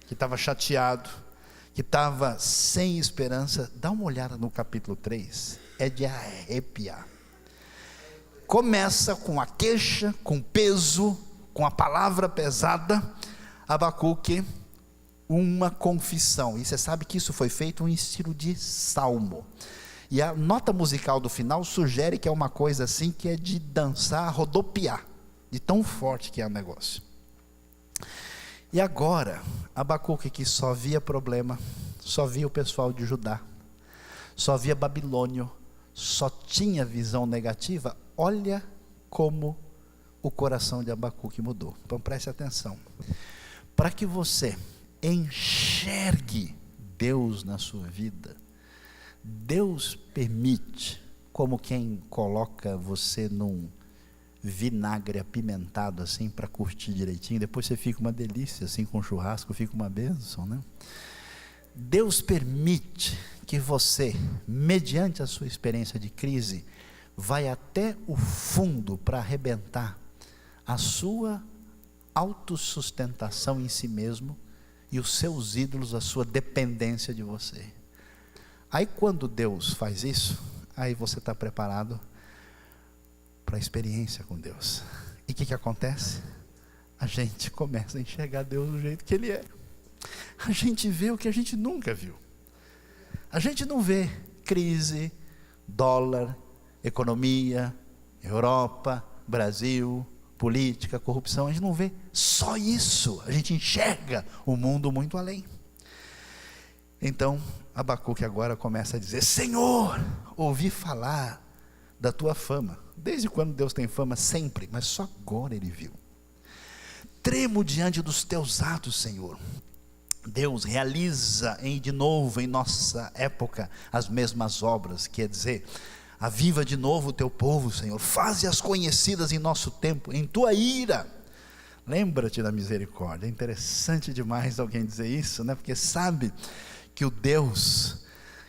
que estava chateado, que estava sem esperança, dá uma olhada no capítulo 3, é de arrepiar. Começa com a queixa, com peso, com a palavra pesada. Abacuque, uma confissão, e você sabe que isso foi feito em estilo de salmo, e a nota musical do final sugere que é uma coisa assim, que é de dançar, rodopiar, de tão forte que é o negócio. E agora, Abacuque, que só via problema, só via o pessoal de Judá, só via Babilônio, só tinha visão negativa, olha como o coração de Abacuque mudou. Então preste atenção, para que você enxergue Deus na sua vida, Deus permite, como quem coloca você num vinagre apimentado assim para curtir direitinho, depois você fica uma delícia assim com churrasco, fica uma bênção, né? Deus permite que você, mediante a sua experiência de crise, vai até o fundo para arrebentar a sua autossustentação em si mesmo e os seus ídolos, a sua dependência de você. Aí quando Deus faz isso, aí você está preparado para a experiência com Deus. E o que acontece? A gente começa a enxergar Deus do jeito que Ele é. A gente vê o que a gente nunca viu. A gente não vê crise, dólar, economia, Europa, Brasil, política, corrupção. A gente não vê só isso. A gente enxerga o mundo muito além. Então Abacuque agora começa a dizer: Senhor, ouvi falar da tua fama. Desde quando Deus tem fama? Sempre, mas só agora ele viu. Tremo diante dos teus atos, Senhor. Deus realiza de novo em nossa época as mesmas obras, quer dizer, aviva de novo o teu povo, Senhor, faze-as conhecidas em nosso tempo, em tua ira, lembra-te da misericórdia. É interessante demais alguém dizer isso, né? Porque sabe que o Deus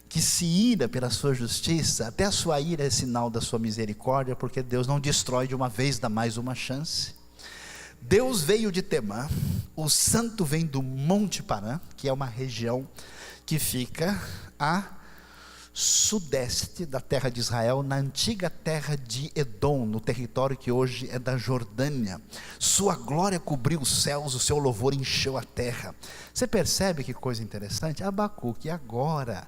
que se ira pela sua justiça, até a sua ira é sinal da sua misericórdia, porque Deus não destrói de uma vez, dá mais uma chance. Deus veio de Temã, o santo vem do Monte Parã, que é uma região que fica a sudeste da terra de Israel, na antiga terra de Edom, no território que hoje é da Jordânia. Sua glória cobriu os céus, o seu louvor encheu a terra. Você percebe que coisa interessante? Abacuque agora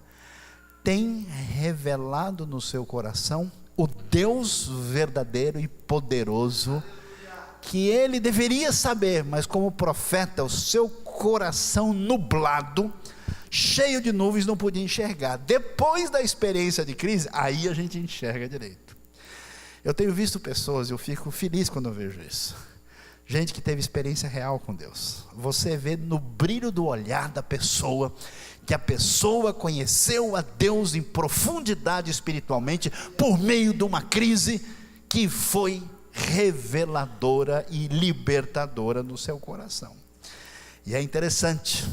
tem revelado no seu coração o Deus verdadeiro e poderoso, que ele deveria saber, mas como profeta, o seu coração nublado, cheio de nuvens, não podia enxergar. Depois da experiência de crise, aí a gente enxerga direito. Eu tenho visto pessoas, eu fico feliz quando eu vejo isso, gente que teve experiência real com Deus. Você vê no brilho do olhar da pessoa, que a pessoa conheceu a Deus em profundidade espiritualmente, por meio de uma crise que foi reveladora e libertadora no seu coração. E é interessante,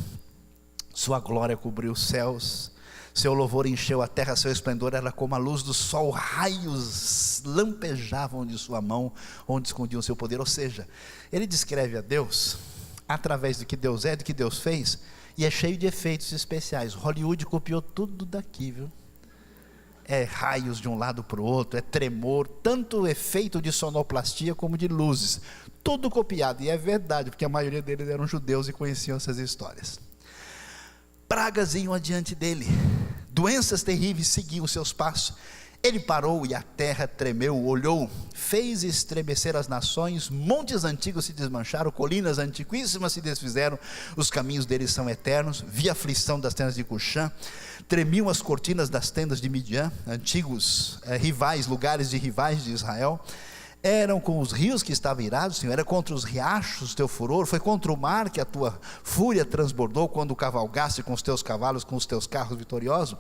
sua glória cobriu os céus, seu louvor encheu a terra, seu esplendor era como a luz do sol, raios lampejavam de sua mão, onde escondiam seu poder. Ou seja, ele descreve a Deus, através do que Deus é, do que Deus fez, e é cheio de efeitos especiais. Hollywood copiou tudo daqui, viu? É raios de um lado para o outro, é tremor, tanto efeito de sonoplastia como de luzes, tudo copiado, e é verdade, porque a maioria deles eram judeus e conheciam essas histórias. Pragas iam adiante dele, doenças terríveis seguiam os seus passos. Ele parou e a terra tremeu, olhou, fez estremecer as nações, montes antigos se desmancharam, colinas antiquíssimas se desfizeram, os caminhos deles são eternos. Vi a aflição das tendas de Cuxã, tremiam as cortinas das tendas de Midian, antigos rivais, lugares de rivais de Israel. Eram com os rios que estavam irados, Senhor, era contra os riachos teu furor, foi contra o mar que a tua fúria transbordou, quando cavalgaste com os teus cavalos, com os teus carros vitoriosos.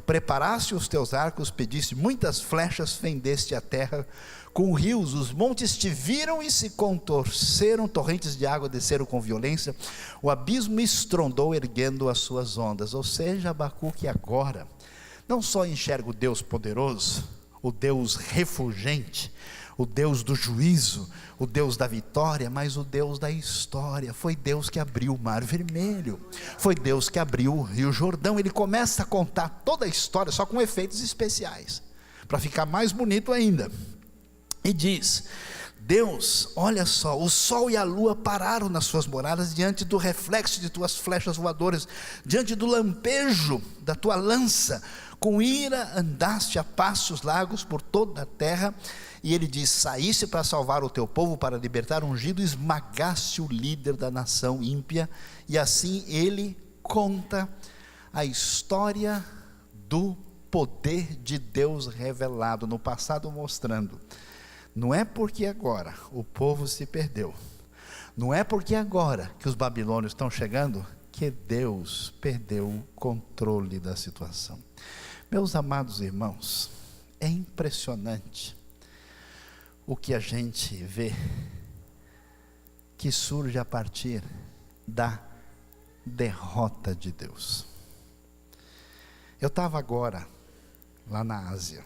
Preparaste os teus arcos, pediste muitas flechas, fendeste a terra com rios, os montes te viram e se contorceram, torrentes de água desceram com violência, o abismo estrondou erguendo as suas ondas. Ou seja, Abacuque agora não só enxerga o Deus poderoso, o Deus refulgente, o Deus do juízo, o Deus da vitória, mas o Deus da história. Foi Deus que abriu o Mar Vermelho, foi Deus que abriu o Rio Jordão. Ele começa a contar toda a história, só com efeitos especiais, para ficar mais bonito ainda, e diz: Deus, olha só, o sol e a lua pararam nas suas moradas, diante do reflexo de tuas flechas voadoras, diante do lampejo da tua lança, com ira andaste a passos largos por toda a terra. E ele diz: saíste para salvar o teu povo, para libertar o ungido, esmagaste o líder da nação ímpia. E assim ele conta a história do poder de Deus revelado no passado, mostrando: não é porque agora o povo se perdeu, não é porque agora que os babilônios estão chegando, que Deus perdeu o controle da situação. Meus amados irmãos, é impressionante o que a gente vê que surge a partir da derrota de Deus. Eu estava agora lá na Ásia,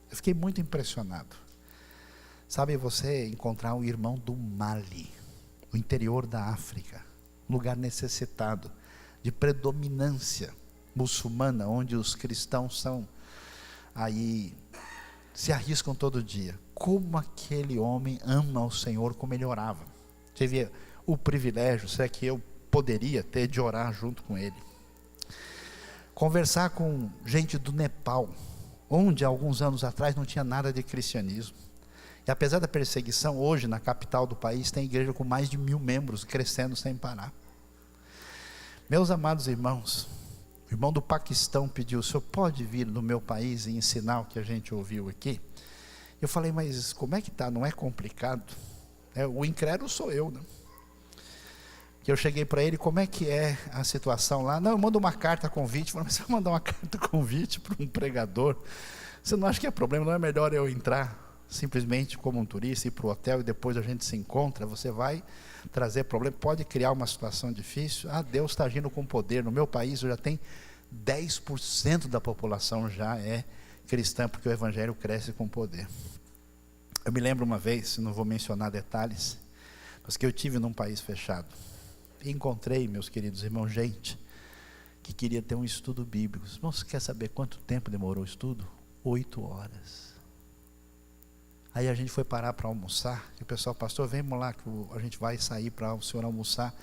eu fiquei muito impressionado. Sabe, você encontrar um irmão do Mali, no interior da África, um lugar necessitado, de predominância muçulmana, onde os cristãos são aí, se arriscam todo dia. Como aquele homem ama o Senhor, como ele orava. Você via o privilégio, se é que eu poderia ter, de orar junto com ele. Conversar com gente do Nepal, onde alguns anos atrás não tinha nada de cristianismo. E apesar da perseguição, hoje na capital do país tem igreja com mais de 1000 membros, crescendo sem parar. Meus amados irmãos, o irmão do Paquistão pediu: o senhor pode vir no meu país e ensinar o que a gente ouviu aqui? Eu falei: mas como é que está? Não é complicado? O incrédulo sou eu, né? Que eu cheguei para ele: como é que é a situação lá? Não, eu mando uma carta convite. Eu falei: mas você vai mandar uma carta convite para um pregador? Você não acha que é problema? Não é melhor eu entrar simplesmente como um turista, ir para o hotel e depois a gente se encontra? Você vai trazer problema, pode criar uma situação difícil. Deus está agindo com poder. No meu país já tem 10% da população já é cristã, porque o evangelho cresce com poder. Eu me lembro uma vez, não vou mencionar detalhes, mas que eu tive num país fechado e encontrei, meus queridos irmãos, gente que queria ter um estudo bíblico. Irmãos, você quer saber quanto tempo demorou o estudo? 8 horas. Aí a gente foi parar para almoçar, e o pessoal: pastor, vamos lá que a gente vai sair para o senhor almoçar.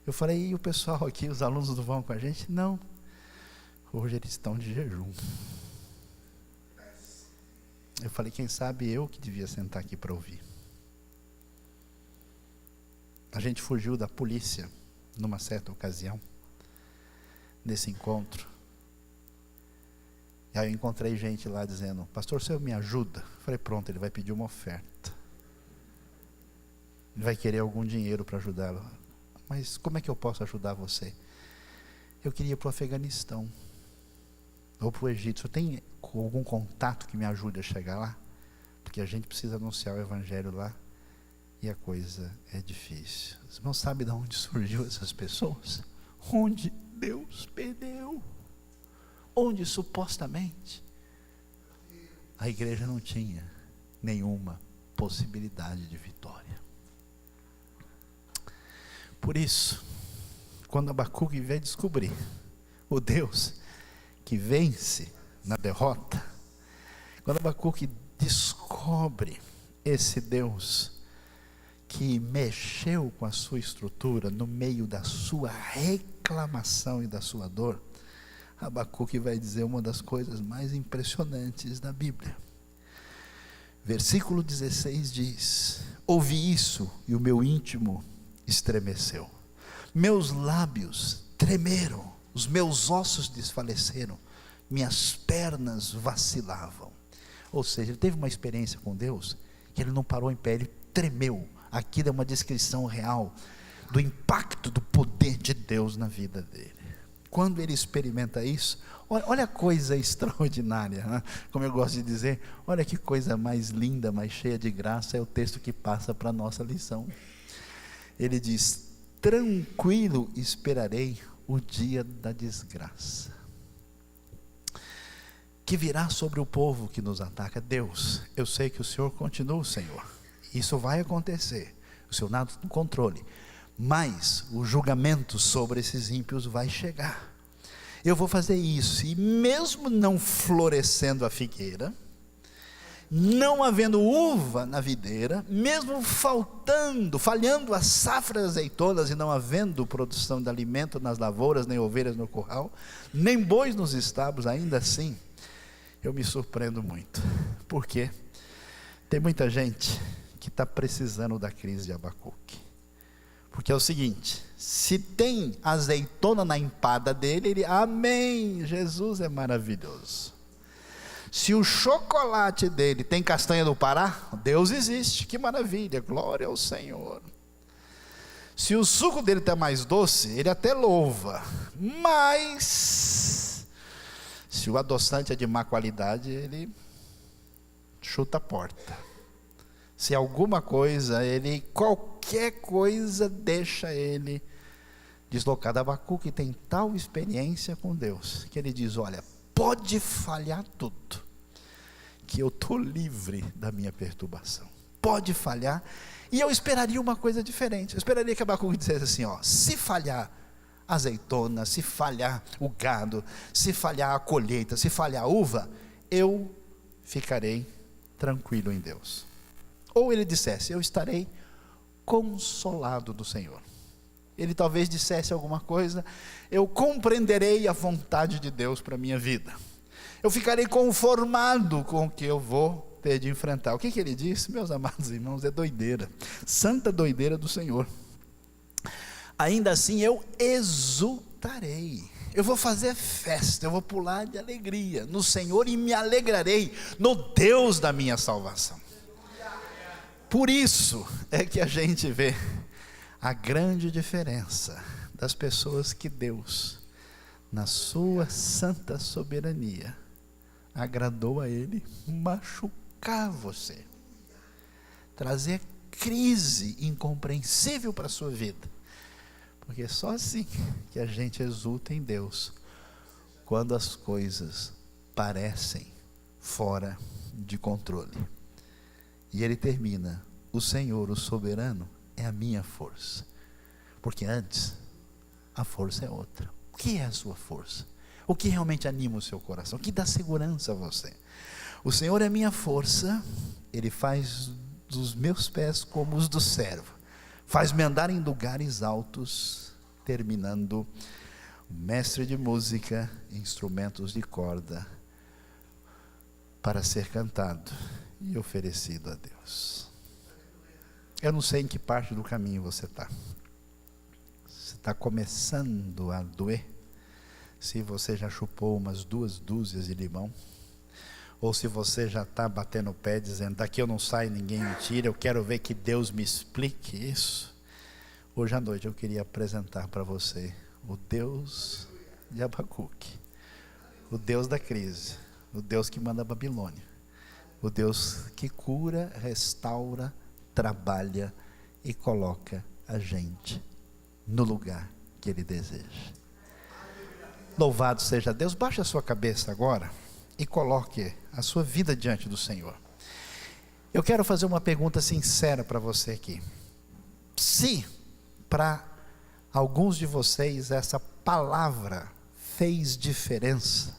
Eu falei: e o pessoal aqui, os alunos não vão com a gente? Não, hoje eles estão de jejum. Eu falei: quem sabe eu que devia sentar aqui para ouvir. A gente fugiu da polícia numa certa ocasião, nesse encontro. E aí eu encontrei gente lá dizendo: pastor, o senhor me ajuda? Eu falei: pronto, ele vai pedir uma oferta. Ele vai querer algum dinheiro para ajudá-lo. Mas como é que eu posso ajudar você? Eu queria ir para o Afeganistão ou para o Egito. Você tem algum contato que me ajude a chegar lá? Porque a gente precisa anunciar o evangelho lá e a coisa é difícil. Os irmãos sabem de onde surgiu essas pessoas? Onde Deus perdeu, onde supostamente a igreja não tinha nenhuma possibilidade de vitória. Por isso, quando Abacuque veio descobrir o Deus que vence na derrota, quando Abacuque descobre esse Deus que mexeu com a sua estrutura no meio da sua reclamação e da sua dor, Abacuque vai dizer uma das coisas mais impressionantes da Bíblia. Versículo 16 diz: ouvi isso e o meu íntimo estremeceu, meus lábios tremeram, os meus ossos desfaleceram, minhas pernas vacilavam. Ou seja, ele teve uma experiência com Deus que ele não parou em pé, ele tremeu. Aqui é uma descrição real do impacto do poder de Deus na vida dele. Quando ele experimenta isso, olha a coisa extraordinária, né? Como eu gosto de dizer, olha que coisa mais linda, mais cheia de graça, é o texto que passa para a nossa lição. Ele diz: tranquilo esperarei o dia da desgraça, que virá sobre o povo que nos ataca. Deus, eu sei que o Senhor continua, Senhor, isso vai acontecer, o Senhor nada no controle, mas o julgamento sobre esses ímpios vai chegar. Eu vou fazer isso, e mesmo não florescendo a figueira, não havendo uva na videira, mesmo falhando as safras azeitonas e não havendo produção de alimento nas lavouras, nem ovelhas no curral, nem bois nos estábulos, ainda assim, eu me surpreendo muito. Por quê? Tem muita gente que está precisando da crise de Abacuque. Porque é o seguinte: se tem azeitona na empada dele, ele, amém, Jesus é maravilhoso. Se o chocolate dele tem castanha do Pará, Deus existe, que maravilha, glória ao Senhor. Se o suco dele está mais doce, ele até louva, mas se o adoçante é de má qualidade, ele chuta a porta. Se alguma coisa, qualquer coisa deixa ele deslocado. Abacuque tem tal experiência com Deus, que ele diz: olha, pode falhar tudo, que eu estou livre da minha perturbação. Pode falhar. E eu esperaria uma coisa diferente. Eu esperaria que Abacuque dissesse assim: ó, se falhar a azeitona, se falhar o gado, se falhar a colheita, se falhar a uva, eu ficarei tranquilo em Deus. Ou ele dissesse: eu estarei consolado do Senhor. Ele talvez dissesse alguma coisa: eu compreenderei a vontade de Deus para a minha vida. Eu ficarei conformado com o que eu vou ter de enfrentar. O que ele disse, meus amados irmãos? É doideira, santa doideira do Senhor. Ainda assim eu exultarei, eu vou fazer festa, eu vou pular de alegria no Senhor e me alegrarei no Deus da minha salvação. Por isso é que a gente vê a grande diferença das pessoas que Deus, na sua santa soberania, agradou a Ele machucar você, trazer crise incompreensível para a sua vida, porque é só assim que a gente exulta em Deus, quando as coisas parecem fora de controle. E ele termina: o Senhor, o soberano, é a minha força. Porque antes, a força é outra. O que é a sua força? O que realmente anima o seu coração? O que dá segurança a você? O Senhor é a minha força, Ele faz dos meus pés como os do servo, faz-me andar em lugares altos, terminando o mestre de música, instrumentos de corda, para ser cantado e oferecido a Deus. Eu não sei em que parte do caminho você está. Você está começando a doer? Se você já chupou umas 2 dúzias de limão, ou se você já está batendo o pé dizendo: daqui eu não saio, ninguém me tira, eu quero ver que Deus me explique isso. Hoje à noite eu queria apresentar para você o Deus de Abacuque, o Deus da crise, o Deus que manda a Babilônia, o Deus que cura, restaura, trabalha e coloca a gente no lugar que Ele deseja. Louvado seja Deus. Baixe a sua cabeça agora e coloque a sua vida diante do Senhor. Eu quero fazer uma pergunta sincera para você aqui. Se para alguns de vocês essa palavra fez diferença,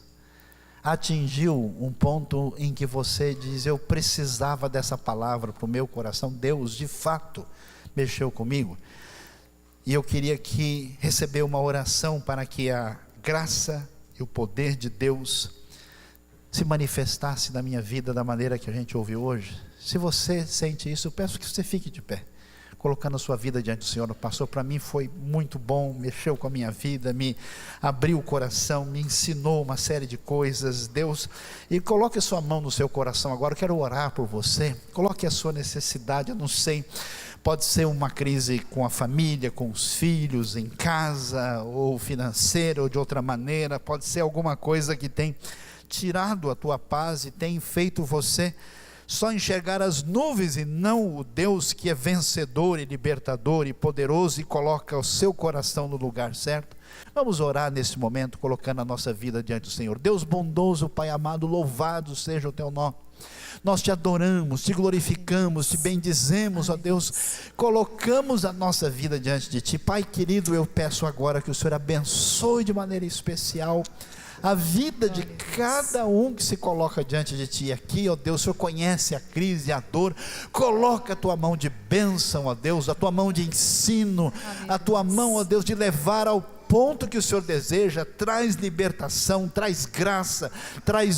atingiu um ponto em que você diz: eu precisava dessa palavra para o meu coração, Deus de fato mexeu comigo, e eu queria receber uma oração para que a graça e o poder de Deus se manifestasse na minha vida da maneira que a gente ouviu hoje. Se você sente isso, eu peço que você fique de pé, colocando a sua vida diante do Senhor. Pastor, para mim foi muito bom, mexeu com a minha vida, me abriu o coração, me ensinou uma série de coisas, Deus, e coloque a sua mão no seu coração agora. Eu quero orar por você. Coloque a sua necessidade. Eu não sei, pode ser uma crise com a família, com os filhos, em casa, ou financeira, ou de outra maneira, pode ser alguma coisa que tem tirado a tua paz e tem feito você só enxergar as nuvens e não o Deus que é vencedor e libertador e poderoso e coloca o seu coração no lugar certo. Vamos orar nesse momento, colocando a nossa vida diante do Senhor. Deus bondoso, Pai amado, louvado seja o teu nome. Nós te adoramos, te glorificamos, te bendizemos, ó Deus, colocamos a nossa vida diante de ti. Pai querido, eu peço agora que o Senhor abençoe de maneira especial a vida de cada um que se coloca diante de ti aqui, ó Deus. O Senhor conhece a crise, a dor. Coloca a tua mão de bênção, ó Deus, a tua mão de ensino, a tua mão, ó Deus, de levar ao ponto que o Senhor deseja. Traz libertação, traz graça, traz